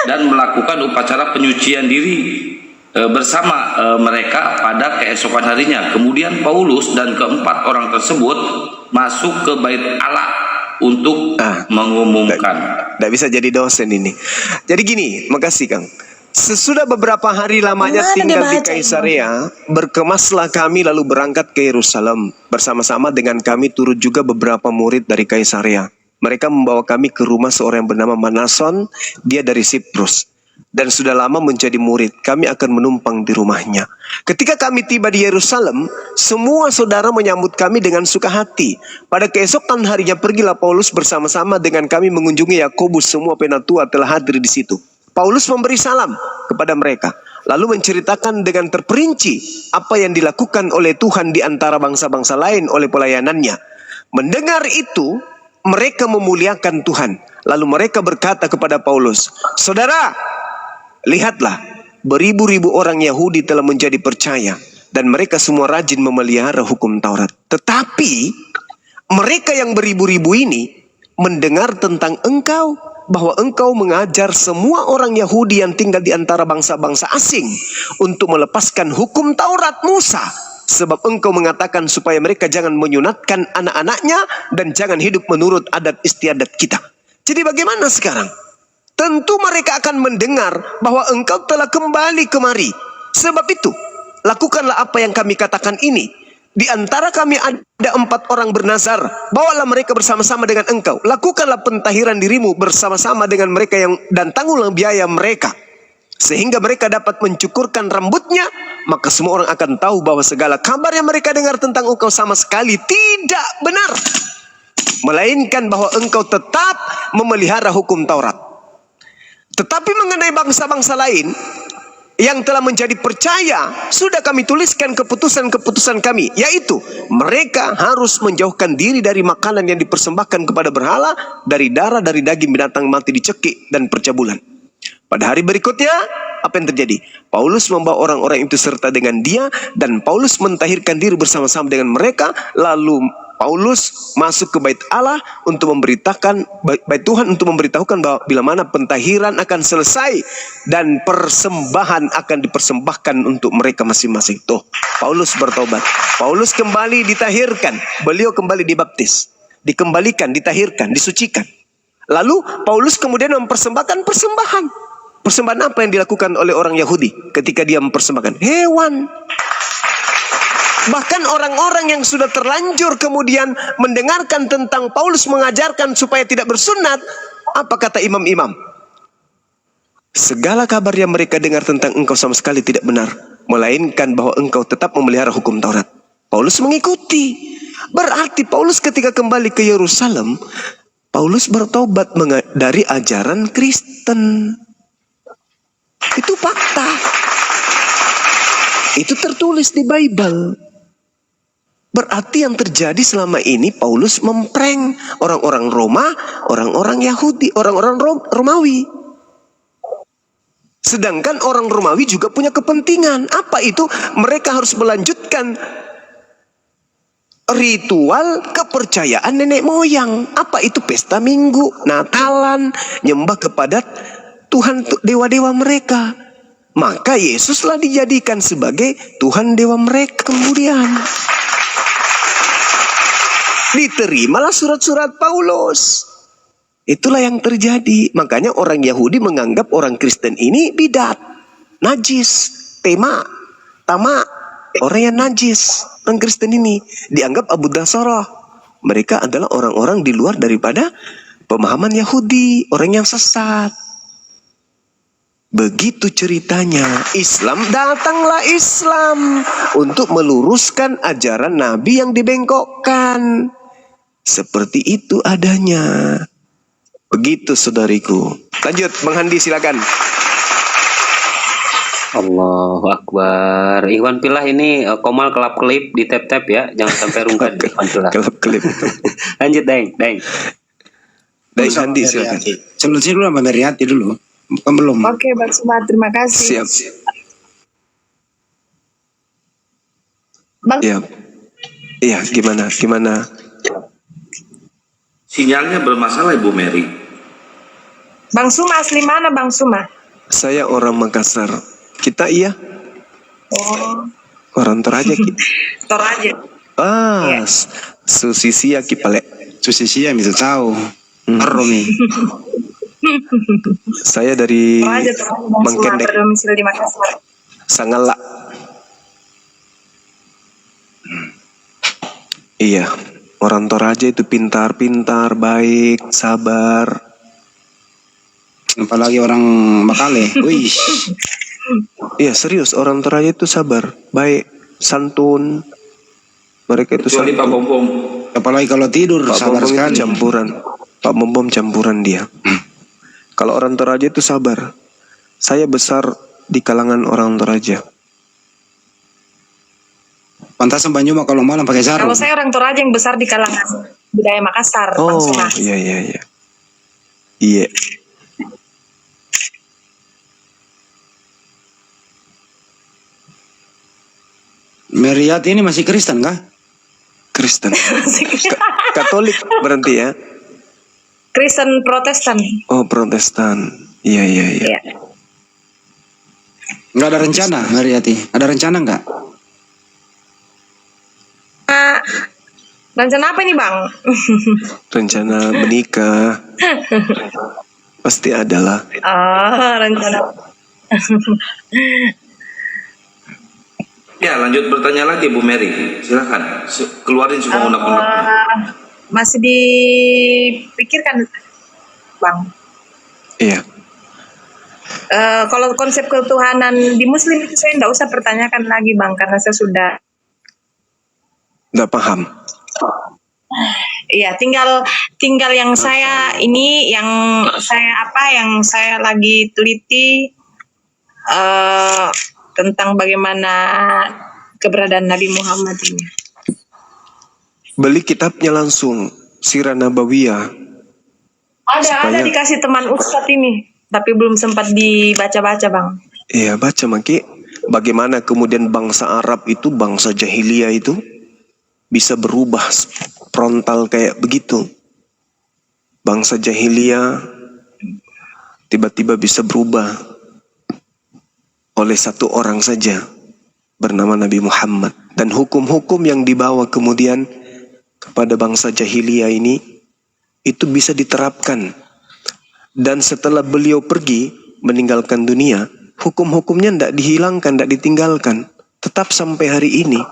dan melakukan upacara penyucian diri bersama mereka pada keesokan harinya. Kemudian Paulus dan keempat orang tersebut masuk ke bait Allah untuk mengumumkan. Tidak bisa jadi dosen ini. Jadi gini, makasih Kang. Sesudah beberapa hari lamanya tinggal di Kaisarea, berkemaslah kami lalu berangkat ke Yerusalem. Bersama-sama dengan kami turut juga beberapa murid dari Kaisarea. Mereka membawa kami ke rumah seorang yang bernama Manason, dia dari Siprus. Dan sudah lama menjadi murid, kami akan menumpang di rumahnya. Ketika kami tiba di Yerusalem, semua saudara menyambut kami dengan suka hati. Pada keesokan harinya pergilah Paulus bersama-sama dengan kami mengunjungi Yakobus, semua penatua telah hadir di situ. Paulus memberi salam kepada mereka, lalu menceritakan dengan terperinci apa yang dilakukan oleh Tuhan di antara bangsa-bangsa lain oleh pelayanannya. Mendengar itu, mereka memuliakan Tuhan. Lalu mereka berkata kepada Paulus, "Saudara, lihatlah, beribu-ribu orang Yahudi telah menjadi percaya, dan mereka semua rajin memelihara hukum Taurat. Tetapi mereka yang beribu-ribu ini mendengar tentang engkau, bahwa engkau mengajar semua orang Yahudi yang tinggal di antara bangsa-bangsa asing untuk melepaskan hukum Taurat Musa. Sebab engkau mengatakan supaya mereka jangan menyunatkan anak-anaknya dan jangan hidup menurut adat istiadat kita." Jadi bagaimana sekarang? Tentu mereka akan mendengar bahwa engkau telah kembali kemari. Sebab itu, lakukanlah apa yang kami katakan ini. Di antara kami ada 4 orang bernazar. Bawalah mereka bersama-sama dengan engkau. Lakukanlah pentahiran dirimu bersama-sama dengan mereka dan tanggunglah biaya mereka. Sehingga mereka dapat mencukurkan rambutnya. Maka semua orang akan tahu bahwa segala kabar yang mereka dengar tentang engkau sama sekali tidak benar. Melainkan bahwa engkau tetap memelihara hukum Taurat. Tetapi mengenai bangsa-bangsa lain yang telah menjadi percaya, sudah kami tuliskan keputusan-keputusan kami, yaitu mereka harus menjauhkan diri dari makanan yang dipersembahkan kepada berhala, dari darah, dari daging binatang mati dicekik, dan percabulan. Pada hari berikutnya, apa yang terjadi? Paulus membawa orang-orang itu serta dengan dia, dan Paulus mentahirkan diri bersama-sama dengan mereka. Lalu Paulus masuk ke bait Allah untuk memberitakan, bait Tuhan untuk memberitahukan bahwa bila mana pentahiran akan selesai dan persembahan akan dipersembahkan untuk mereka masing-masing. Tuh, Paulus bertobat. Paulus kembali ditahirkan. Beliau kembali dibaptis. Dikembalikan, ditahirkan, disucikan. Lalu Paulus kemudian mempersembahkan persembahan. Persembahan apa yang dilakukan oleh orang Yahudi ketika dia mempersembahkan? Hewan. Bahkan orang-orang yang sudah terlanjur kemudian mendengarkan tentang Paulus mengajarkan supaya tidak bersunat, apa kata imam-imam? Segala kabar yang mereka dengar tentang engkau sama sekali tidak benar, melainkan bahwa engkau tetap memelihara hukum Taurat. Paulus mengikuti. Berarti Paulus ketika kembali ke Yerusalem, Paulus bertobat dari ajaran Kristen. Itu fakta. Itu tertulis di Bible. Berarti yang terjadi selama ini Paulus memprank orang-orang Roma, orang-orang Yahudi, orang-orang Romawi. Sedangkan orang Romawi juga punya kepentingan. Apa itu? Mereka harus melanjutkan ritual kepercayaan nenek moyang. Apa itu? Pesta Minggu, Natalan, nyembah kepada Tuhan dewa-dewa mereka. Maka Yesuslah dijadikan sebagai Tuhan dewa mereka kemudian. Diterimalah surat-surat Paulus. Itulah yang terjadi. Makanya orang Yahudi menganggap orang Kristen ini bidat, najis, tamak. Orang yang najis, orang Kristen ini dianggap Abu Dasarah. Mereka adalah orang-orang di luar daripada pemahaman Yahudi, orang yang sesat. Begitu ceritanya. Datanglah Islam untuk meluruskan ajaran Nabi yang dibengkokkan. Seperti itu adanya. Begitu saudariku. Lanjut, Bang Handi silakan. Allahu Akbar. Ikhwan Pillah ini Komal kelap-kelip di tap-tap ya. Jangan sampai rungkat Ikhwan Pillah. Kelip. Lanjut, Deng. Deng Handi silakan. Selesai dulu sama Meriati dulu. Belum. Oke, Bang Suma, terima kasih. Siap. Bang, Iya, gimana? Sinyalnya bermasalah Ibu Mary. Bang Suma asli mana, Bang Suma? Saya orang Makassar. Kita iya? Oh, Orang Toraja kita. Toraja. Ah, Susisia Kipale. Susisia bisa tahu. Arromi. Saya dari Toraja, Bang Suma, Mangkendek, berdomisili di Makassar. Sangala. Iya, orang Toraja itu pintar, baik, sabar. Apalagi orang Makale. Wih. Iya serius, orang Toraja itu sabar, baik, santun. Mereka itu Kecuali Pak santun. Bombom. Apalagi kalau tidur Pak sabar Bombom itu sekali. campuran. Pak Bombom campuran dia. Kalau orang Toraja itu sabar. Saya besar di kalangan orang Toraja. Pantasan Banyuma kalau malam pakai sarung. Kalau saya orang Toraja yang besar di kalangan budaya Makassar, Bang Oh, Suma. iya. Iya. Meriati ini masih Kristen kah? Kristen. Katolik berarti ya? Kristen Protestan. Oh, Protestan. Iya. Iya. Nggak ada rencana Meriati? Ada rencana nggak? Rencana apa nih, Bang? Rencana menikah. Pasti adalah. Rencana. Ya, lanjut bertanya lagi Bu Mary. Silakan. Keluarin semua unek-uneknya. Masih dipikirkan, Bang. Iya. Kalau konsep ketuhanan di Muslim itu saya nggak usah pertanyakan lagi, Bang, karena saya sudah. Nggak paham. Iya, tinggal yang saya ini, yang saya lagi teliti tentang bagaimana keberadaan Nabi Muhammad ini. Beli kitabnya langsung, Sirah Nabawiyah. Ada dikasih teman Ustadz ini, tapi belum sempat dibaca-baca, Bang. Iya, baca Maki. Bagaimana kemudian bangsa Arab itu, bangsa jahiliyah itu bisa berubah frontal kayak begitu. Bangsa jahiliyah tiba-tiba bisa berubah oleh satu orang saja bernama Nabi Muhammad. Dan hukum-hukum yang dibawa kemudian kepada bangsa jahiliyah ini itu bisa diterapkan. Dan setelah beliau pergi meninggalkan dunia, hukum-hukumnya tidak dihilangkan, tidak ditinggalkan. Tetap sampai hari ini.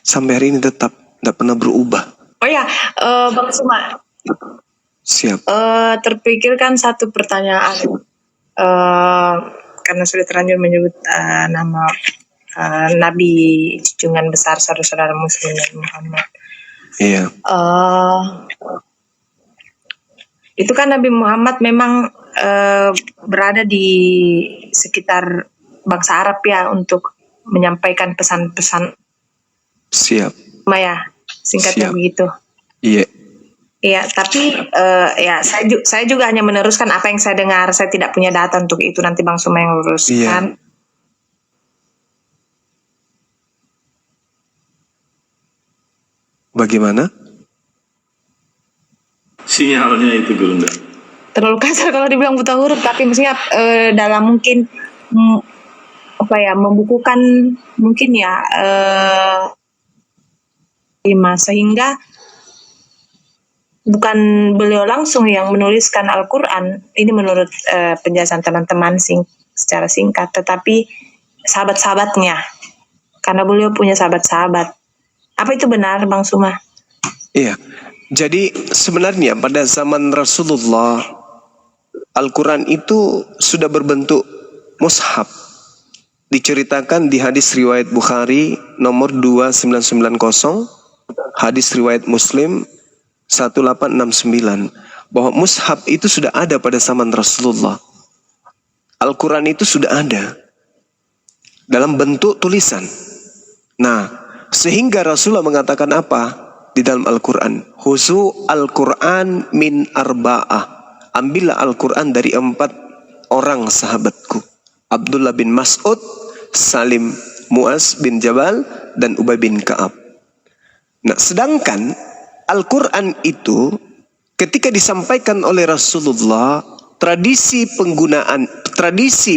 sampai hari ini tetap tidak pernah berubah. Oh ya, Bang Suma, Siap. terpikirkan satu pertanyaan. Karena sudah terlanjur menyebut nama Nabi junjungan besar saudara-saudara Muslim Nabi Muhammad. Iya. Itu kan Nabi Muhammad memang berada di sekitar bangsa Arab ya untuk menyampaikan pesan-pesan. Siap. Maya, singkatnya Siap. begitu. Iya. Iya, tapi ya saya juga hanya meneruskan apa yang saya dengar. Saya tidak punya data untuk itu. Nanti Bang Suma yang luruskan. Iya. Bagaimana? Sinyalnya itu Gurunda. Terlalu kasar kalau dibilang buta huruf, tapi maksudnya dalam mungkin membukukan mungkin ya sehingga bukan beliau langsung yang menuliskan Al-Quran. Ini menurut penjelasan teman-teman secara singkat, tetapi sahabat-sahabatnya, karena beliau punya sahabat-sahabat. Apa itu benar, Bang Suma? Iya. Jadi sebenarnya pada zaman Rasulullah, Al-Quran itu sudah berbentuk mushaf. Diceritakan di hadis riwayat Bukhari nomor 2990, hadis riwayat Muslim 1869, bahwa mushaf itu sudah ada pada zaman Rasulullah. Al-Quran itu sudah ada dalam bentuk tulisan. Nah, sehingga Rasulullah mengatakan apa di dalam Al-Quran? Huzu Al-Quran min arba'ah. Ambillah Al-Quran dari 4 orang sahabatku. Abdullah bin Mas'ud, Salim Mu'az bin Jabal, dan Ubay bin Ka'ab. Nah, sedangkan Al-Quran itu ketika disampaikan oleh Rasulullah, tradisi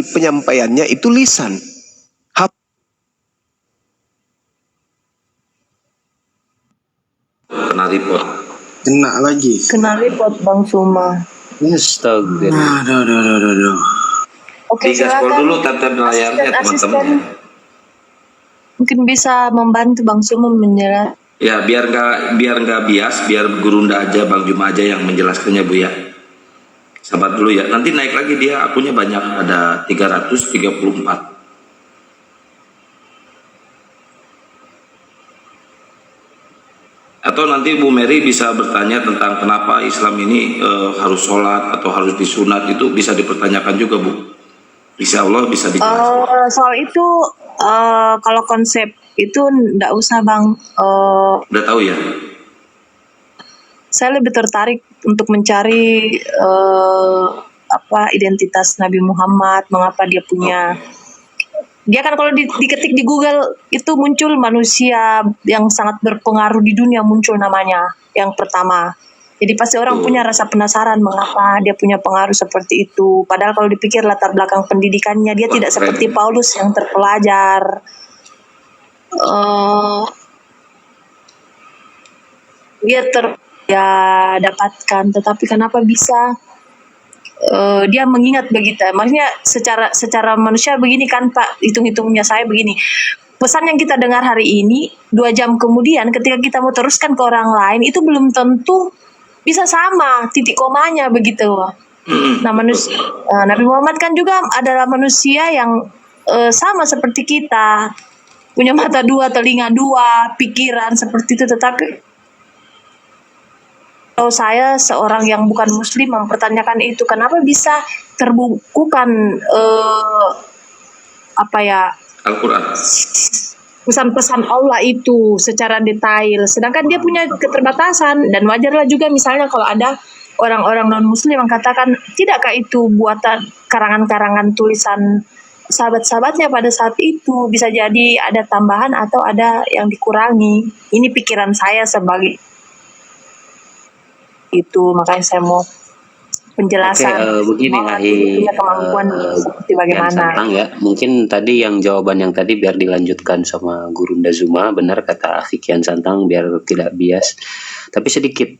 penyampaiannya itu lisan. Kena report. Kena lagi. Kena report Bang Suma. Astaga. Aduh. Oke, Digaspol silakan. dulu tap layarnya Asisten. teman-teman. Mungkin bisa membantu Bang Suma menjelaskan. Ya biar nggak bias, biar Gurunda aja, Bang Juma aja yang menjelaskannya Bu ya. Sabar dulu ya. Nanti naik lagi dia akunnya banyak, ada 334. Atau nanti Bu Mary bisa bertanya tentang kenapa Islam ini harus sholat atau harus disunat, itu bisa dipertanyakan juga Bu. Insya Allah bisa dijelaskan. Soal itu kalau konsep itu enggak usah Bang. Udah tahu ya? Saya lebih tertarik untuk mencari identitas Nabi Muhammad, mengapa dia punya. Dia kan kalau diketik di Google itu muncul manusia yang sangat berpengaruh di dunia, muncul namanya yang pertama. Jadi pasti orang punya rasa penasaran mengapa dia punya pengaruh seperti itu. Padahal kalau dipikir latar belakang pendidikannya dia tidak seperti Paulus yang terpelajar. Dia dapatkan, tetapi kenapa bisa dia mengingat begitu? Maksudnya secara manusia begini kan Pak, hitung-hitungnya saya begini. Pesan yang kita dengar hari ini 2 jam kemudian ketika kita mau teruskan ke orang lain itu belum tentu bisa sama titik komanya begitu. Nah, Nabi Muhammad kan juga adalah manusia yang sama seperti kita, punya mata 2, telinga 2, pikiran seperti itu. Tetapi kalau saya seorang yang bukan Muslim mempertanyakan itu, kenapa bisa terbukukan Al-Quran. pesan-pesan Allah itu secara detail, sedangkan dia punya keterbatasan. Dan wajarlah juga misalnya kalau ada orang-orang non-Muslim yang katakan, tidakkah itu buatan karangan-karangan tulisan sahabat-sahabatnya pada saat itu, bisa jadi ada tambahan atau ada yang dikurangi. Ini pikiran saya sebagai itu, makanya saya mau penjelasan. Begini punya kemampuan seperti bagaimana. Santang ya, mungkin tadi yang jawaban yang tadi biar dilanjutkan sama Gurunda Zuma, benar kata Akhi Kian Santang biar tidak bias. Tapi sedikit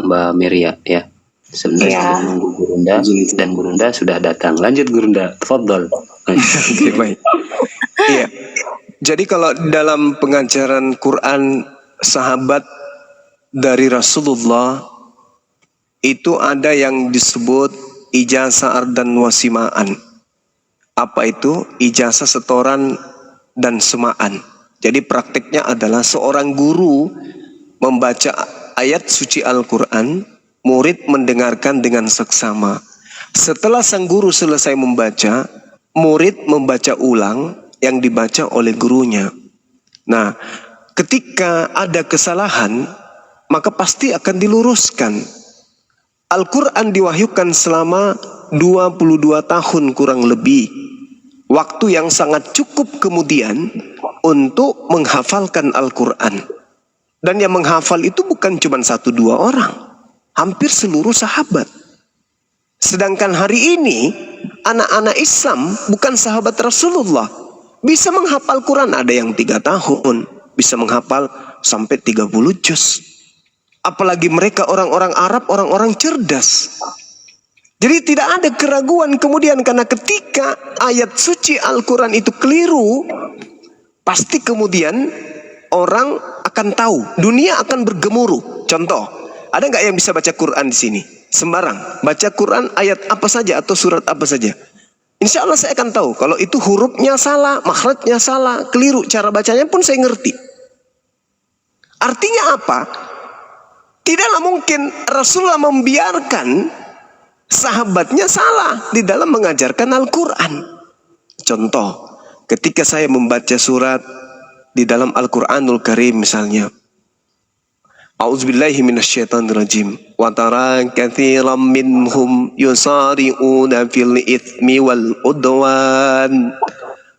Mbak Meria ya. Sebenarnya sudah menunggu Gurunda dan Gurunda sudah datang. Lanjut Gurunda, tafadhol. Oke, baik. Iya. Jadi kalau dalam pengajaran Quran sahabat dari Rasulullah itu ada yang disebut ijazah dan wasimaan. Apa itu? Ijazah setoran dan semaan. Jadi praktiknya adalah seorang guru membaca ayat suci Al-Quran, murid mendengarkan dengan seksama. Setelah sang guru selesai membaca, murid membaca ulang yang dibaca oleh gurunya. Nah, ketika ada kesalahan, maka pasti akan diluruskan. Al-Quran diwahyukan selama 22 tahun kurang lebih. Waktu yang sangat cukup kemudian untuk menghafalkan Al-Quran. Dan yang menghafal itu bukan cuma 1-2 orang. Hampir seluruh sahabat. Sedangkan hari ini, anak-anak Islam bukan sahabat Rasulullah. Bisa menghafal Quran, ada yang 3 tahun. Bisa menghafal sampai 30 juz. Apalagi mereka orang-orang Arab, orang-orang cerdas. Jadi tidak ada keraguan kemudian, karena ketika ayat suci Al-Quran itu keliru, pasti kemudian orang akan tahu, dunia akan bergemuruh. Contoh, ada nggak yang bisa baca Quran di sini? Sembarang, baca Quran ayat apa saja atau surat apa saja. Insya Allah saya akan tahu, kalau itu hurufnya salah, makhrajnya salah, keliru, cara bacanya pun saya ngerti. Artinya apa? Tidaklah mungkin Rasulullah membiarkan sahabatnya salah di dalam mengajarkan Al-Quran. Contoh, ketika saya membaca surat di dalam Al-Quranul Karim misalnya, A'udzubillahi minasyaitonirrajim. Wa tara katsiran minhum yusari'una fil itsmi wal udwan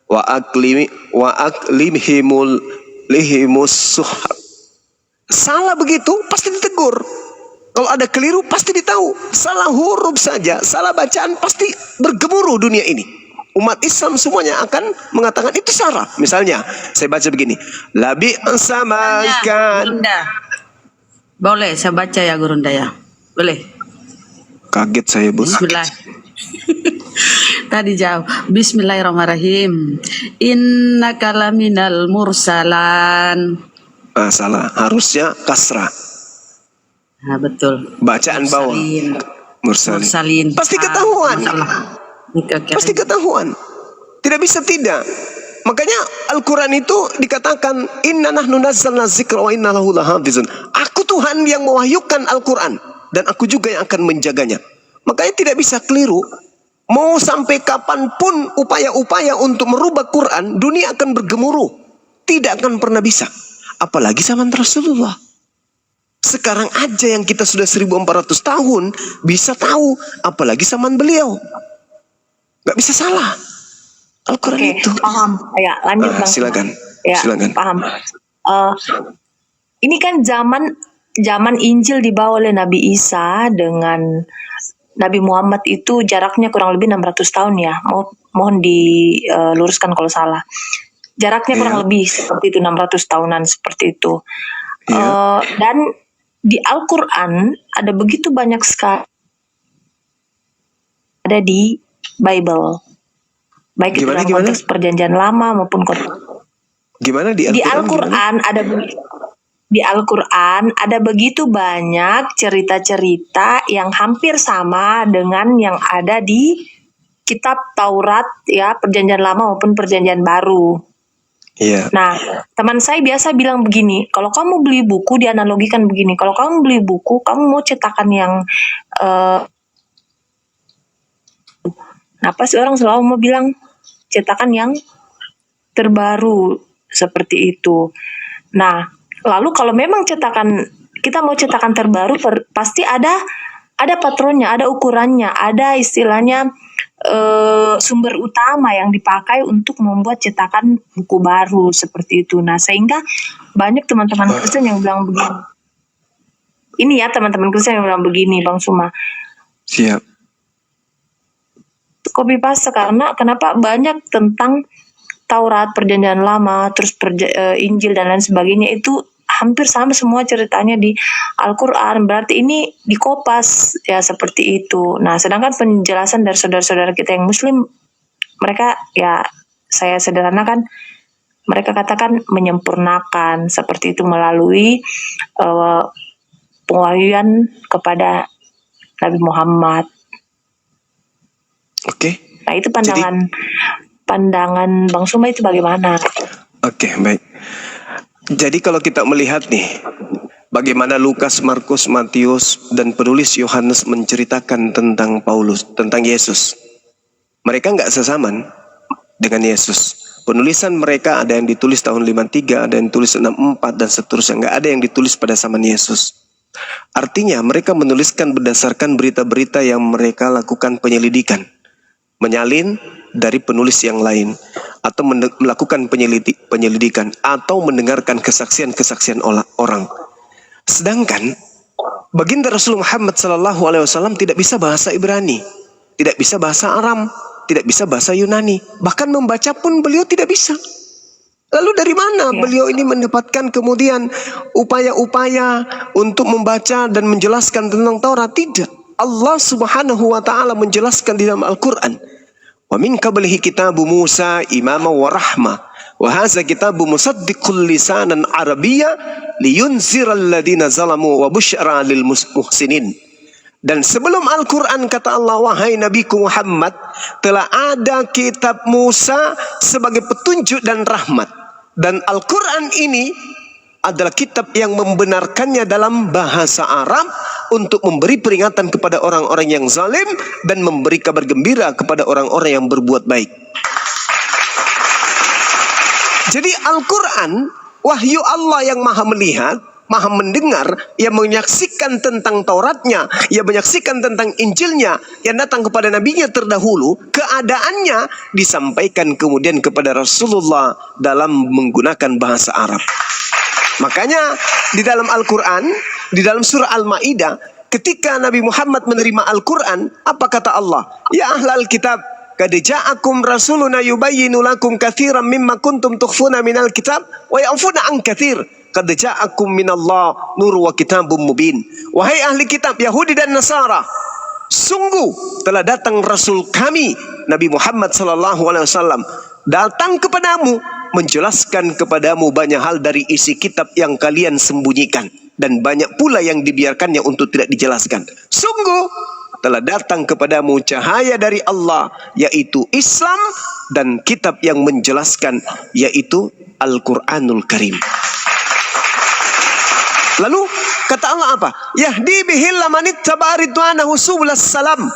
wa aklimhimul lihimus suhab. Salah begitu pasti ditegur. Kalau ada keliru pasti ditahu. Salah huruf saja, salah bacaan pasti bergemuruh dunia ini. Umat Islam semuanya akan mengatakan itu salah. Misalnya, saya baca begini. Labi samakan. Gurunda. Boleh saya baca ya Gurunda ya? Boleh. Kaget saya, Bu. Bismillah. Tadi jauh. Bismillahirrahmanirrahim. Innaka laminal mursalan. Salah. Harusnya kasrah. Nah, betul. Bacaan bawah. Mursalin. Pasti ketahuan. Pasti ketahuan. Tidak bisa tidak. Makanya Al-Quran itu dikatakan inna nahnu nazzalna dzikra wa inna lahu lahafizun. Aku Tuhan yang mewahyukan Al-Quran dan aku juga yang akan menjaganya. Makanya tidak bisa keliru. Mau sampai kapanpun upaya-upaya untuk merubah Quran, dunia akan bergemuruh. Tidak akan pernah bisa. Apalagi zaman Rasulullah. Sekarang aja yang kita sudah 1400 tahun bisa tahu, apalagi zaman beliau. Gak bisa salah. Al-Quran itu. Paham. Ya, lanjut Bang. Silakan. Ya, Silakan. paham. Ini kan zaman Injil dibawa oleh Nabi Isa dengan Nabi Muhammad itu jaraknya kurang lebih 600 tahun ya. Mohon diluruskan kalau salah. Jaraknya kurang lebih seperti itu, 600 tahunan seperti itu. Dan di Al-Quran ada begitu banyak sekali ada di Bible. Baik itu dalam konteks perjanjian lama maupun Gimana di Al-Quran di Al-Quran ada begitu banyak cerita-cerita yang hampir sama dengan yang ada di kitab Taurat ya, perjanjian lama maupun perjanjian baru. Iya. Nah, teman saya biasa bilang begini, kalau kamu beli buku, dianalogikan begini, kalau kamu beli buku, kamu mau cetakan yang pasti orang selalu mau bilang cetakan yang terbaru seperti itu. Nah, lalu kalau memang kita mau cetakan terbaru, pasti ada patronnya, ada ukurannya, ada istilahnya sumber utama yang dipakai untuk membuat cetakan buku baru seperti itu. Nah, sehingga banyak teman-teman Kristen yang bilang begini. Ini ya teman-teman Kristen yang bilang begini, Bang Suma. Siap. Copy paste karena kenapa banyak tentang Taurat, perjanjian lama, terus Injil dan lain sebagainya itu hampir sama semua ceritanya di Al-Quran. Berarti ini dikopas ya seperti itu. Nah, sedangkan penjelasan dari saudara-saudara kita yang Muslim, mereka ya saya sederhanakan mereka katakan menyempurnakan seperti itu melalui pewahyuan kepada Nabi Muhammad. Oke. Nah, itu pandangan Bang Suma itu bagaimana? Oke, baik. Jadi kalau kita melihat nih, bagaimana Lukas, Markus, Matius, dan penulis Yohanes menceritakan tentang Paulus, tentang Yesus. Mereka nggak sesaman dengan Yesus. Penulisan mereka ada yang ditulis tahun 53, ada yang ditulis 64, dan seterusnya. Nggak ada yang ditulis pada zaman Yesus. Artinya mereka menuliskan berdasarkan berita-berita yang mereka lakukan penyelidikan. Menyalin dari penulis yang lain. Atau melakukan penyelidikan. Atau mendengarkan kesaksian-kesaksian orang. Sedangkan baginda Rasul Muhammad SAW tidak bisa bahasa Ibrani. Tidak bisa bahasa Aram. Tidak bisa bahasa Yunani. Bahkan membaca pun beliau tidak bisa. Lalu dari mana beliau ini mendapatkan kemudian upaya-upaya untuk membaca dan menjelaskan tentang Taurat? Tidak. Allah Subhanahu wa taala menjelaskan di dalam Al-Qur'an. Wa min qablihi kitabu Musa imama wa rahmah. Wa hadza kitabu musaddiqul lisanan arabiyya liyunziral ladina zalamu wa busyra lil muhsinin. Dan sebelum Al-Quran kata Allah, wahai Nabiku Muhammad, telah ada kitab Musa sebagai petunjuk dan rahmat. Dan Al-Quran ini adalah kitab yang membenarkannya dalam bahasa Arab untuk memberi peringatan kepada orang-orang yang zalim dan memberi kabar gembira kepada orang-orang yang berbuat baik. Jadi Al-Quran, wahyu Allah yang maha melihat, maha mendengar, yang menyaksikan tentang Tauratnya, yang menyaksikan tentang Injilnya yang datang kepada nabinya terdahulu, keadaannya disampaikan kemudian kepada Rasulullah dalam menggunakan bahasa Arab. Makanya di dalam Al-Quran, di dalam surah Al-Ma'idah, ketika Nabi Muhammad menerima Al-Quran, apa kata Allah? Ya ahlal kitab, qad ja'akum rasuluna yubayyinu lakum katsiran mimma kuntum tukhfuna minal kitab wa ya'funa an katsir. Qad ja'akum minallah nur wa kitabum mubin. Wahai ahli kitab Yahudi dan Nasara, sungguh telah datang Rasul kami Nabi Muhammad SAW datang kepadamu menjelaskan kepadamu banyak hal dari isi kitab yang kalian sembunyikan, dan banyak pula yang dibiarkannya untuk tidak dijelaskan. Sungguh telah datang kepadamu cahaya dari Allah, yaitu Islam, dan kitab yang menjelaskan, yaitu Al-Quranul Karim. Lalu kata Allah apa? Yahdi bihil lamanit tabaridwanahu subulas salam.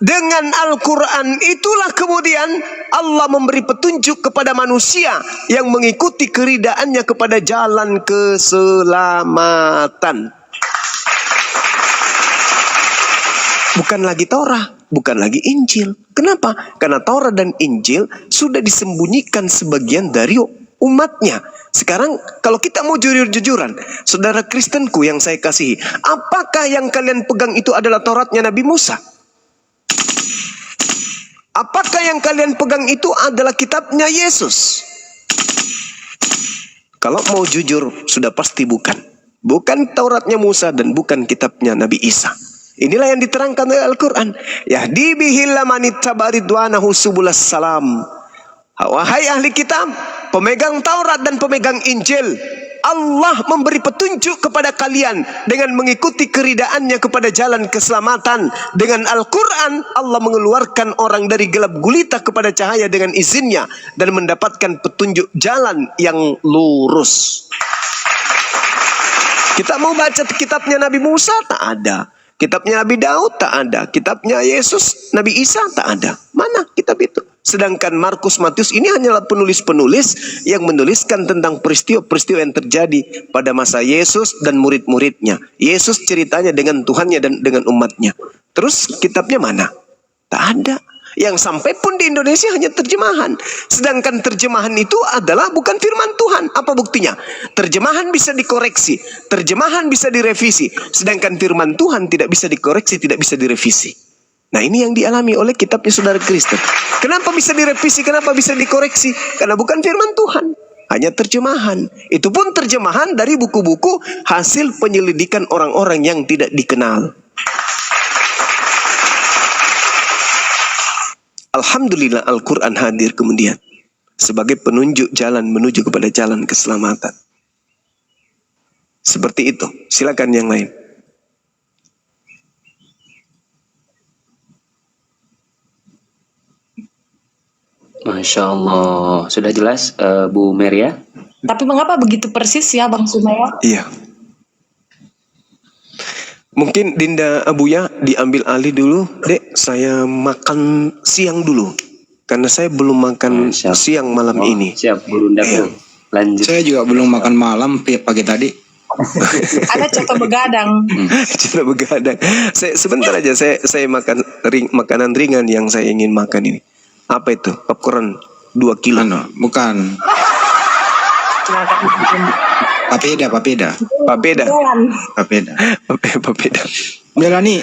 Dengan Al-Quran itulah kemudian Allah memberi petunjuk kepada manusia yang mengikuti keridaannya kepada jalan keselamatan. Bukan lagi Taurat, bukan lagi Injil. Kenapa? Karena Taurat dan Injil sudah disembunyikan sebagian dari umatnya. Sekarang kalau kita mau jujur-jujuran, saudara Kristenku yang saya kasihi, apakah yang kalian pegang itu adalah Tauratnya Nabi Musa? Apakah yang kalian pegang itu adalah kitabnya Yesus? Kalau mau jujur, sudah pasti bukan. Bukan Tauratnya Musa dan bukan kitabnya Nabi Isa. Inilah yang diterangkan oleh Al-Quran. Yahdi bihil lamanit tabaridwanahu subulas salam. Wahai ahli kitab, pemegang Taurat dan pemegang Injil, Allah memberi petunjuk kepada kalian dengan mengikuti keridaannya kepada jalan keselamatan. Dengan Al-Quran, Allah mengeluarkan orang dari gelap gulita kepada cahaya dengan izinnya dan mendapatkan petunjuk jalan yang lurus. Kita mau baca kitabnya Nabi Musa, tak ada. Kitabnya Nabi Daud, tak ada. Kitabnya Yesus, Nabi Isa, tak ada. Mana kitab itu? Sedangkan Markus, Matius ini hanyalah penulis-penulis yang menuliskan tentang peristiwa-peristiwa yang terjadi pada masa Yesus dan murid-muridnya. Yesus ceritanya dengan Tuhannya dan dengan umatnya. Terus kitabnya mana? Tak ada. Yang sampai pun di Indonesia hanya terjemahan. Sedangkan terjemahan itu adalah bukan firman Tuhan. Apa buktinya? Terjemahan bisa dikoreksi, terjemahan bisa direvisi. Sedangkan firman Tuhan tidak bisa dikoreksi, tidak bisa direvisi. Nah, ini yang dialami oleh kitabnya saudara Kristen. Kenapa bisa direvisi? Kenapa bisa dikoreksi? Karena bukan firman Tuhan, hanya terjemahan. Itu pun terjemahan dari buku-buku hasil penyelidikan orang-orang yang tidak dikenal. Alhamdulillah Al-Quran hadir kemudian sebagai penunjuk jalan menuju kepada jalan keselamatan. Seperti itu. Silakan yang lain. Masya Allah, sudah jelas Bu Meria? Tapi mengapa begitu persis ya Bang Sumaya? Iya. Mungkin Dinda Abuya diambil alih dulu. Dek, saya makan siang dulu. Karena saya belum makan Siap. siang malam ini. Siap, Gurunda. Iya. Lanjut. Saya juga belum makan malam pagi tadi. Ada coto begadang. Cina begadang. Sebentar aja, saya makan makanan ringan yang saya ingin makan ini. Apa itu? Popcorn 2 kilo. Bukan. Papeda. Papeda. Papeda. Papeda. Melani,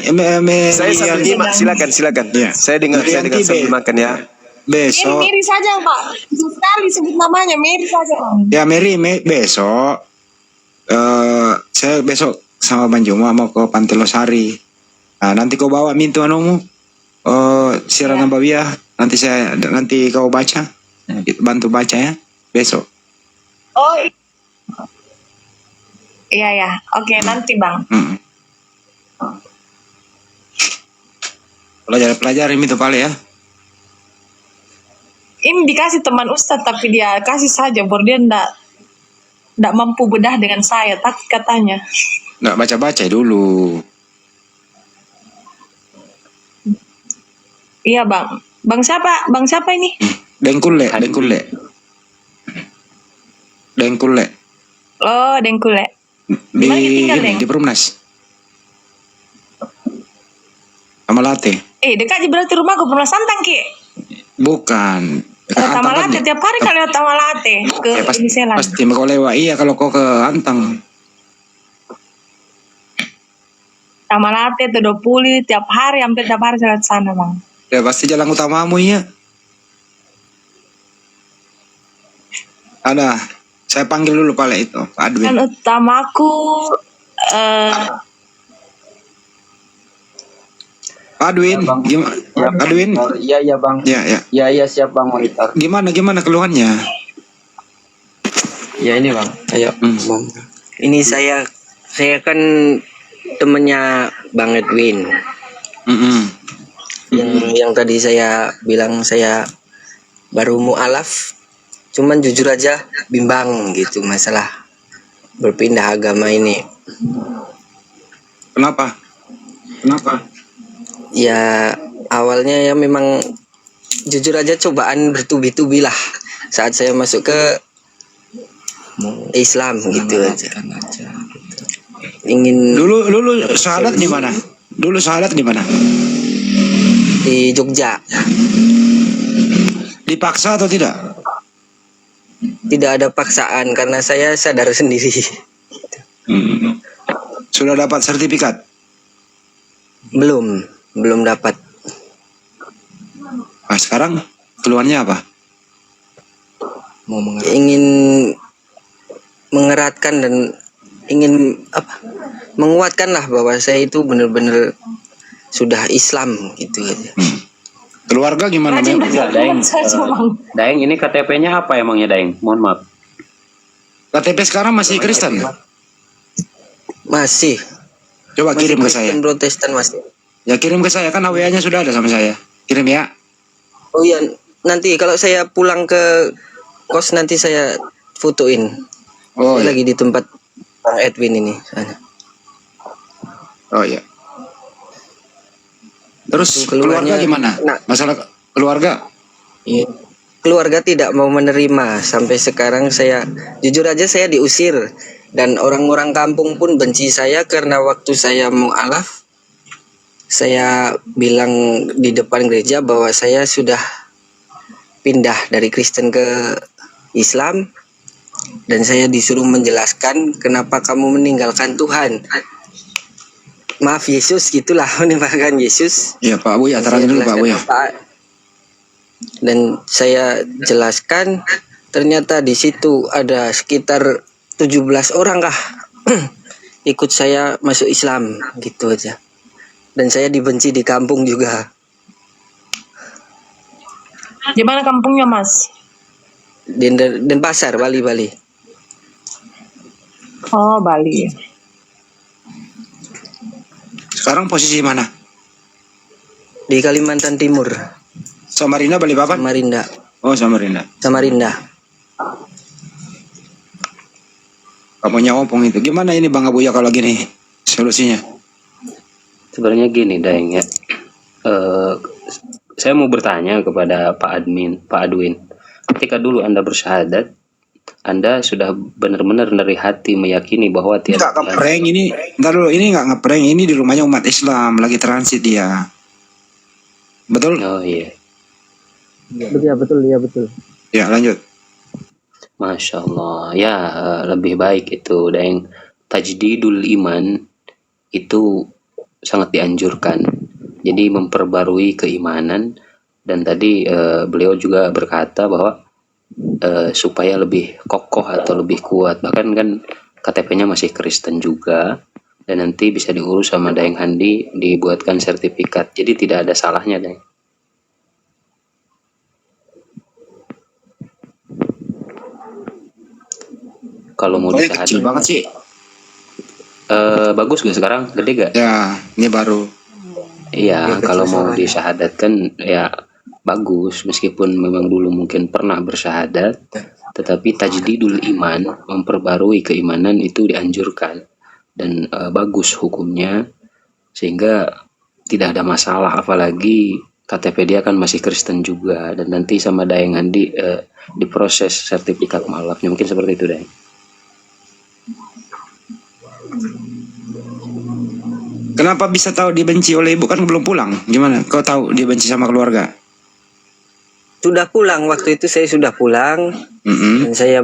Saya sambil nyimak, silakan. Iya. Saya dengar Merianti, sambil makan ya. besok. Miri saja Pak. Susah sekali sebut namanya Miri saja. Ya besok. Saya besok sama Bang Juma mau ke Pantai Losari. Nah, nanti kau bawa mintu anumu. Siaran Nabawiyah. Nanti kau baca. Bantu baca ya besok. Oh iya ya, oke nanti Bang. Pelajari itu pale ya. Ini dikasih teman Ustadz tapi dia kasih saja, baru dia ndak mampu bedah dengan saya, takut katanya. Nggak baca-baca dulu. Iya Bang. Bang siapa ini? Dengkule. Oh Dengkule. Di mana dia tinggal, Deng? Di Perumnas. Sama Late. Dekat aja berarti rumahku Pernah Santang Ki. Bukan. Tamalate tiap hari kali lewat Tamalate ke pasti, ini Selan. pasti kau lewat. Iya kalau kau ke Antang. Tamalate tuh 20 hampir tiap hari saya lewat sana Bang. Ya pasti jalan utamamu ya. Ada. Saya panggil dulu pale itu, Pak Adwin. Dan utamaku Pak Adwin, gimana? Adwin? Iya Bang. Ya. Siap Bang monitor. Gimana keluhannya? Ya ini Bang. Ayo. Ini saya kan temennya Bang Edwin. Yang tadi saya bilang saya baru mu'alaf, cuman jujur aja bimbang gitu masalah berpindah agama ini. Kenapa? Ya awalnya ya memang jujur aja cobaan bertubi-tubi lah saat saya masuk ke Islam gitu aja. Ingin Dulu syahadat di mana? di Jogja. Dipaksa atau tidak? Tidak ada paksaan karena saya sadar sendiri. Sudah dapat sertifikat? Belum dapat. Nah, sekarang keluhannya apa? Ingin mengeratkan dan ingin menguatkan lah bahwa saya itu benar-benar sudah Islam gitu aja. Keluarga gimana? Daeng, ini KTP-nya apa emangnya Daeng? Mohon maaf. KTP sekarang masih Kristen? Masih. Coba kirim ke saya. Kristen Protestan masih. Ya kirim ke saya, kan AWA-nya sudah ada sama saya. Kirim ya. Oh iya, nanti kalau saya pulang ke kos nanti saya fotoin. Saya lagi di tempat Bang Edwin ini sana. Oh iya. Terus keluarga gimana? Masalah keluarga? Iya. Keluarga tidak mau menerima. Sampai sekarang saya jujur aja saya diusir dan orang-orang kampung pun benci saya karena waktu saya mu'alaf saya bilang di depan gereja bahwa saya sudah pindah dari Kristen ke Islam dan saya disuruh menjelaskan kenapa kamu meninggalkan Tuhan. Maaf Yesus gitulah, meninggalkan Yesus. Iya Pak Buya, terangin dulu Pak Buya. Dan saya jelaskan ternyata di situ ada sekitar 17 orang kah ikut saya masuk Islam gitu aja. Dan saya dibenci di kampung juga. Di mana kampungnya Mas? Denpasar, Bali. Oh, Bali. Sekarang posisi mana? Di Kalimantan Timur, Samarinda, Balikpapan? Samarinda. Oh, Samarinda. Kamu nyawopong itu. Gimana ini Bang Abuya kalau gini solusinya? Sebenarnya gini, Daeng ya. Saya mau bertanya kepada Pak Adwin. Ketika dulu Anda bersyahadat, Anda sudah benar-benar dari hati meyakini bahwa Enggak ngeprank ini. Entar dulu, ini enggak ngeprank, ini di rumahnya umat Islam, lagi transit dia. Betul? Oh iya. Iya betul. Ya, lanjut. Masya Allah, ya lebih baik itu, Daeng. Tajdidul iman itu sangat dianjurkan. Jadi memperbarui keimanan, dan tadi beliau juga berkata bahwa supaya lebih kokoh atau lebih kuat. Bahkan kan KTP-nya masih Kristen juga, dan nanti bisa diurus sama Daeng Handi, dibuatkan sertifikat. Jadi tidak ada salahnya, Daeng. Kalau mau Kecil disyahadat, banget sih. bagus gak sekarang? Gede gak? Ya, ini baru. Iya, kalau mau disyahadatkan ya bagus, meskipun memang dulu mungkin pernah bersyahadat, tetapi tajdidul iman, memperbarui keimanan itu dianjurkan, dan bagus hukumnya, sehingga tidak ada masalah. Apalagi KTP dia kan masih Kristen juga, dan nanti sama Daeng Handi diproses sertifikat mualafnya, mungkin seperti itu, Daeng. Kenapa bisa tahu dibenci oleh ibu, kan belum pulang? Gimana? Kau tahu dia benci sama keluarga? Sudah pulang, waktu itu saya sudah pulang. Dan saya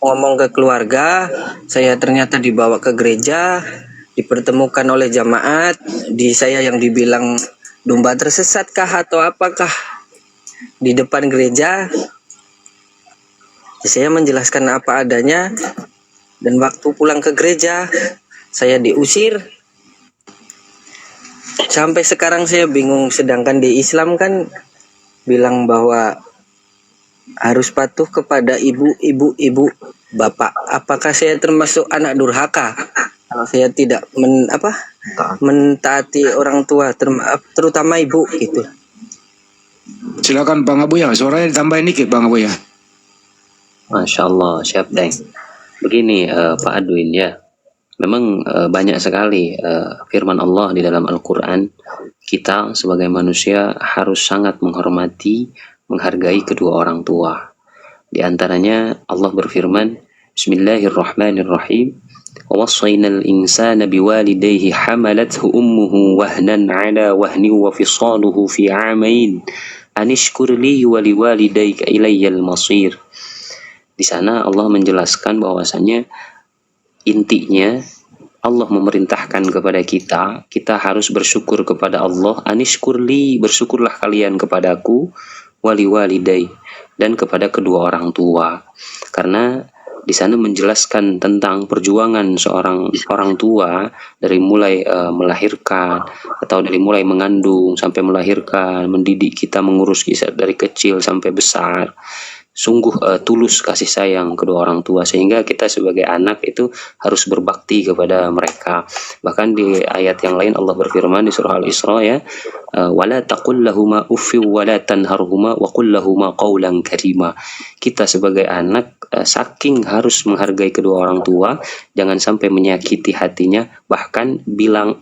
ngomong ke keluarga, saya ternyata dibawa ke gereja, dipertemukan oleh jamaat, saya yang dibilang domba tersesat kah atau apakah di depan gereja. Saya menjelaskan apa adanya, dan waktu pulang ke gereja saya diusir. Sampai sekarang saya bingung, sedangkan di Islam kan bilang bahwa harus patuh kepada ibu, bapak. Apakah saya termasuk anak durhaka kalau saya tidak mentaati orang tua, terutama ibu gitu? Silakan Bang Abuya, suaranya ditambahin dikit Bang Abuya. Masya Allah, siap, Daeng. Begini Pak Adwin ya, memang banyak sekali firman Allah di dalam Al-Quran. Kita sebagai manusia harus sangat menghormati, menghargai kedua orang tua. Di antaranya Allah berfirman, Bismillahirrahmanirrahim, وَوَصَّيْنَا الْإِنسَانَ بِوَالِدَيْهِ حَمَلَتْهُ أُمُّهُ وَهْنًا عَلَى وَهْنٍ وَفِصَالُهُ فِي عَامَيْنِ أَنِ اشْكُرْ لِي وَلِوَالِدَيْكَ إِلَيَّ الْمَصِيرُ. Di sana Allah menjelaskan bahwasanya intinya Allah memerintahkan kepada kita harus bersyukur kepada Allah. Anishkurli, bersyukurlah kalian kepadaku, wali walidai, dan kepada kedua orang tua. Karena di sana menjelaskan tentang perjuangan seorang orang tua dari mulai melahirkan, atau dari mulai mengandung sampai melahirkan, mendidik kita, mengurus kita dari kecil sampai besar. Sungguh tulus kasih sayang kedua orang tua, sehingga kita sebagai anak itu harus berbakti kepada mereka. Bahkan di ayat yang lain Allah berfirman di surah Al-Isra ya, wala taqul lahuma uffi wala tanharhuma wa qul lahuma qawlan karima. Kita sebagai anak saking harus menghargai kedua orang tua, jangan sampai menyakiti hatinya, bahkan bilang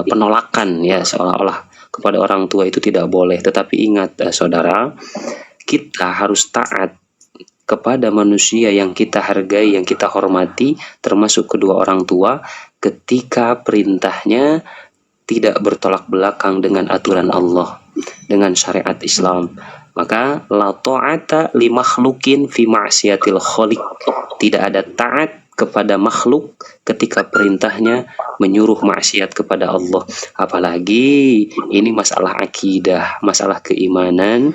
penolakan ya, seolah-olah kepada orang tua itu tidak boleh. Tetapi ingat saudara, kita harus taat kepada manusia yang kita hargai, yang kita hormati, termasuk kedua orang tua, ketika perintahnya tidak bertolak belakang dengan aturan Allah, dengan syariat Islam. Maka la ta'ata li makhlukin fi ma'siyatil khaliq. Tidak ada taat kepada makhluk ketika perintahnya menyuruh maksiat kepada Allah. Apalagi ini masalah akidah, masalah keimanan.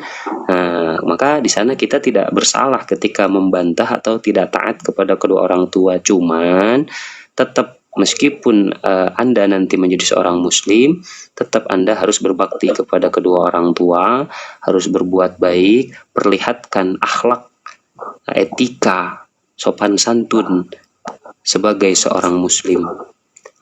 Maka di sana kita tidak bersalah ketika membantah atau tidak taat kepada kedua orang tua. Cuman tetap meskipun Anda nanti menjadi seorang muslim, tetap Anda harus berbakti kepada kedua orang tua, harus berbuat baik, perlihatkan akhlak etika, sopan santun sebagai seorang muslim.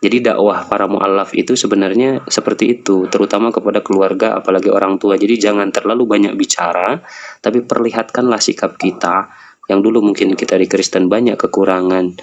Jadi dakwah para mu'allaf itu sebenarnya seperti itu, terutama kepada keluarga apalagi orang tua. Jadi jangan terlalu banyak bicara, tapi perlihatkanlah sikap kita yang dulu mungkin kita di Kristen banyak kekurangan,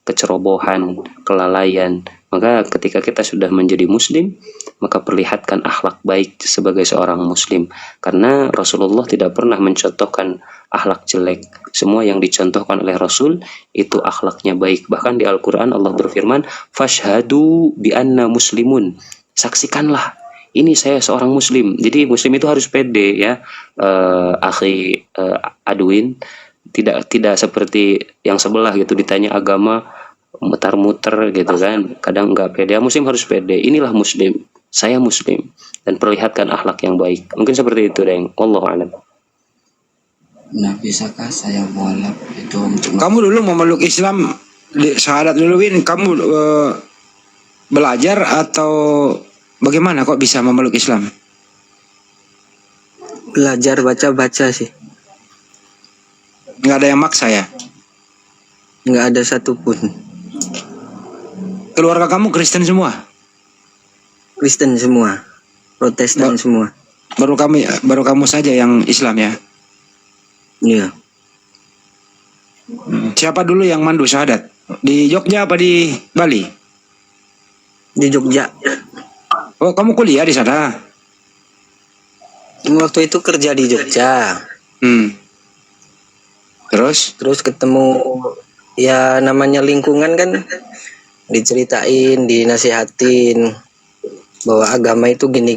kecerobohan, kelalaian. Maka ketika kita sudah menjadi muslim, maka perlihatkan akhlak baik sebagai seorang muslim. Karena Rasulullah tidak pernah mencontohkan akhlak jelek. Semua yang dicontohkan oleh Rasul itu akhlaknya baik. Bahkan di Al-Quran Allah berfirman, "Fashhadu bi anna muslimun." Saksikanlah, ini saya seorang muslim. Jadi muslim itu harus pede ya, akhi Adwin. Tidak seperti yang sebelah gitu, ditanya agama muter-muter gitu kan, kadang nggak pede. Muslim harus pede, inilah muslim, saya muslim, dan perlihatkan akhlak yang baik. Mungkin seperti itu Deng, wallahu a'lam. Nah, bisakah saya mualaf itu untuk Kamu dulu memeluk Islam di syahadat dulu, Win. Kamu belajar atau bagaimana kok bisa memeluk Islam? Belajar baca-baca sih. Nggak ada yang maksa ya? Nggak ada satupun. Keluarga kamu Kristen semua? Kristen semua, Protestan semua. Baru kamu saja yang Islam ya? Iya. Siapa dulu yang mandu syahadat? Di Jogja apa di Bali? Di Jogja. Oh, kamu kuliah di sana? Waktu itu kerja di Jogja. Terus ketemu, ya namanya lingkungan kan, diceritain, dinasihatin bahwa agama itu gini.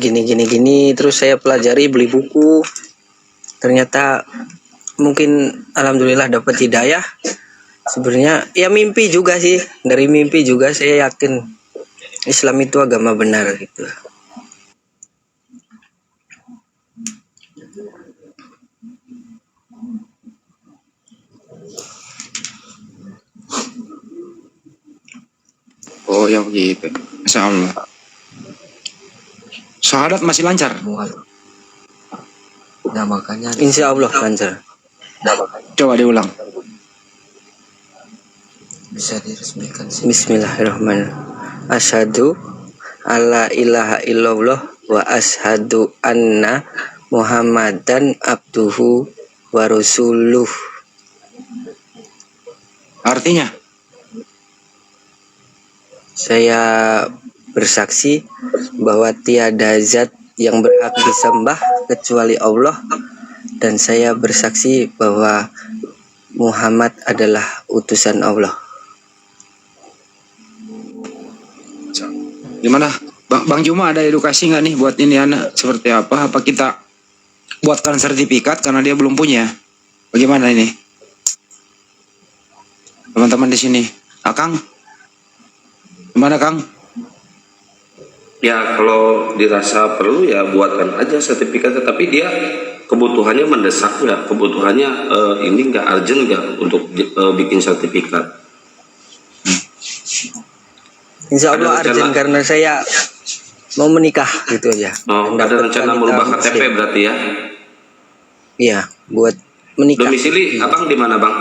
Terus saya pelajari, beli buku. Ternyata mungkin alhamdulillah dapat hidayah. Sebenarnya ya mimpi juga sih. Dari mimpi juga saya yakin Islam itu agama benar gitu. Oh ya begitu. Insya Allah. Syahadat masih lancar? mualaf? Nah, makanya Insya Allah lancar. Coba diulang. bisa diresmikan sih. Bismillahirrahmanirrahim. Asyhadu alla ilaha illallah wa asyhadu anna Muhammadan abduhu wa rasuluh. Artinya? Saya bersaksi bahwa tiada zat yang berhak disembah kecuali Allah, dan saya bersaksi bahwa Muhammad adalah utusan Allah. Gimana? Bang Juma ada edukasi nggak nih buat ini anak? Seperti apa? Apa kita buatkan sertifikat karena dia belum punya? Bagaimana ini? Teman-teman di sini. Akang? Gimana Kang? Ya kalau dirasa perlu ya buatkan aja sertifikatnya, tapi dia kebutuhannya mendesak nggak, kebutuhannya ini nggak urgent nggak untuk bikin sertifikat. Insya Allah urgent karena saya mau menikah gitu aja. Oh, ada rencana merubah KTP berarti ya? Iya, buat menikah. Domisili abang di mana bang?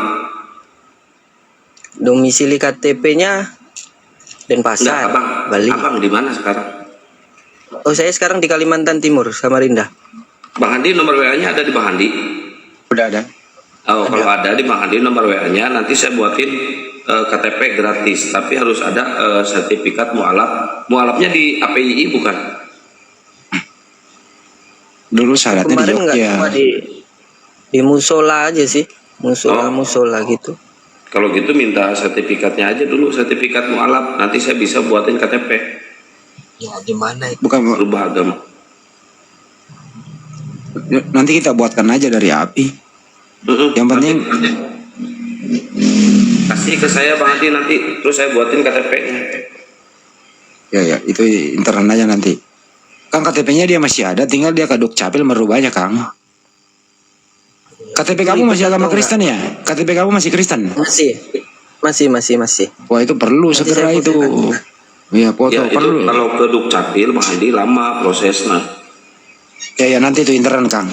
Domisili KTP-nya Denpasar, abang, Bali. Abang di mana sekarang? Oh, saya sekarang di Kalimantan Timur, Samarinda. Bang Handi nomor WA-nya ada di Bang Handi? Udah ada. Oh, kalau ada di Bang Handi nomor WA-nya nanti saya buatin KTP gratis, tapi harus ada sertifikat mualaf. Mualafnya di APII bukan? Dulu syaratnya di Kemarin nggak Jogja. cuma di musola aja sih, musola gitu. Kalau gitu minta sertifikatnya aja dulu, sertifikat mualaf. Nanti saya bisa buatin KTP. Ya, di mana itu? Bukan, Berubah agama. nanti kita buatkan aja dari API. Yang penting kasih ke saya Bang Andi nanti, terus saya buatin KTP-nya. ya itu intern aja nanti. Kang KTP-nya dia masih ada, tinggal dia ke Dukcapil merubahnya Kang. KTP kamu masih agama Kristen ya? KTP kamu masih Kristen? Masih. Wah itu perlu segera itu. Iya foto Ya itu perlu. kalau ke Dukcapil Bang Andi lama prosesnya. Ya nanti itu intern Kang.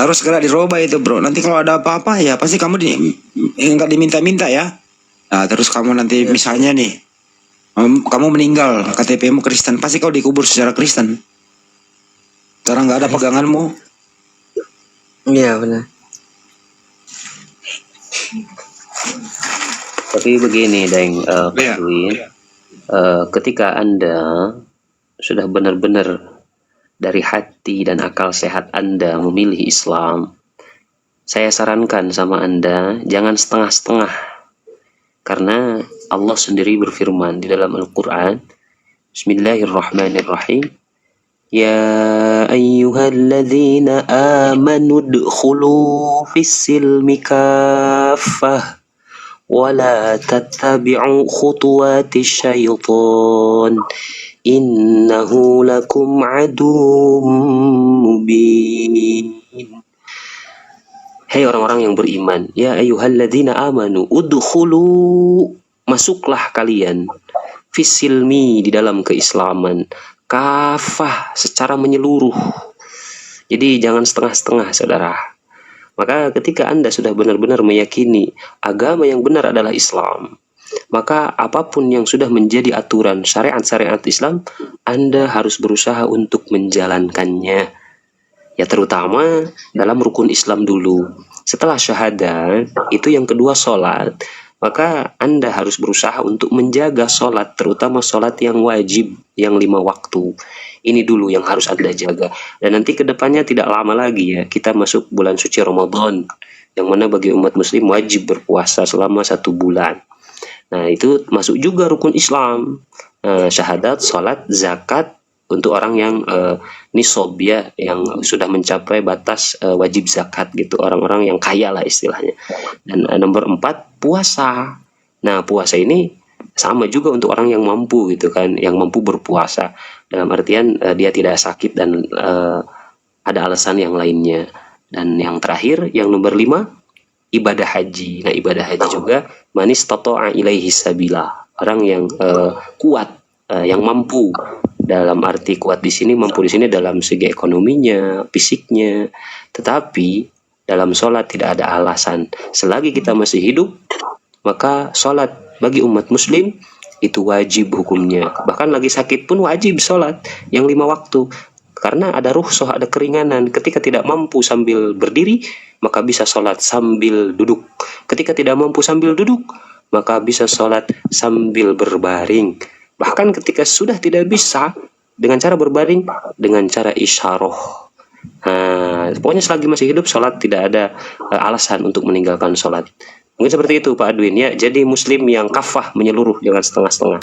Harus segera dirubah itu bro. Nanti kalau ada apa-apa ya pasti kamu nggak diminta-minta ya. Nah terus kamu nanti misalnya nih, kamu meninggal, KTP-mu Kristen, pasti kau dikubur secara Kristen. Karena nggak ada peganganmu. Iya benar. Tapi begini, Deng, Pak Dwi, ketika Anda sudah benar-benar dari hati dan akal sehat Anda memilih Islam, saya sarankan sama Anda, jangan setengah-setengah. Karena Allah sendiri berfirman di dalam Al-Quran, Bismillahirrahmanirrahim, Ya ayyuhalladzina amanu udkhulu fis-silmi kaffah wala tattabi'u khutuwatis syaitan innahu lakum aduwwum mubin. Hei orang-orang yang beriman, ya ayyuhalladzina amanu udkhulu, masuklah kalian, fisilmi, di dalam keislaman, kafah, secara menyeluruh. Jadi jangan setengah-setengah saudara. Maka ketika Anda sudah benar-benar meyakini agama yang benar adalah Islam, maka apapun yang sudah menjadi aturan syariat-syariat Islam, Anda harus berusaha untuk menjalankannya. Ya terutama dalam rukun Islam dulu. Setelah syahadat, itu yang kedua sholat. Maka Anda harus berusaha untuk menjaga sholat, terutama sholat yang wajib, yang 5 waktu. Ini dulu yang harus Anda jaga. Dan nanti kedepannya tidak lama lagi ya, kita masuk bulan suci Ramadan, yang mana bagi umat muslim wajib berpuasa selama 1 bulan. Nah itu masuk juga rukun Islam. Syahadat, sholat, zakat, untuk orang yang nisob ya, yang sudah mencapai batas wajib zakat gitu, orang-orang yang kaya lah istilahnya. Dan nomor 4 puasa. Nah puasa ini sama juga untuk orang yang mampu gitu kan, yang mampu berpuasa dalam artian dia tidak sakit dan ada alasan yang lainnya. Dan yang terakhir yang nomor 5 ibadah haji. Nah ibadah haji juga manis tato'a ilaihi sabila, orang yang kuat, yang mampu. Dalam arti kuat di sini, mampu di sini dalam segi ekonominya, fisiknya. Tetapi dalam sholat tidak ada alasan. Selagi kita masih hidup, maka sholat bagi umat muslim itu wajib hukumnya. Bahkan lagi sakit pun wajib sholat yang 5 waktu. Karena ada rukhsah, ada keringanan. Ketika tidak mampu sambil berdiri, maka bisa sholat sambil duduk. Ketika tidak mampu sambil duduk, maka bisa sholat sambil berbaring. Bahkan ketika sudah tidak bisa, dengan cara berbaring, dengan cara isyarah. Nah, pokoknya selagi masih hidup, sholat tidak ada alasan untuk meninggalkan sholat. Mungkin seperti itu Pak Adwin ya. Jadi muslim yang kafah, menyeluruh, jangan setengah-setengah.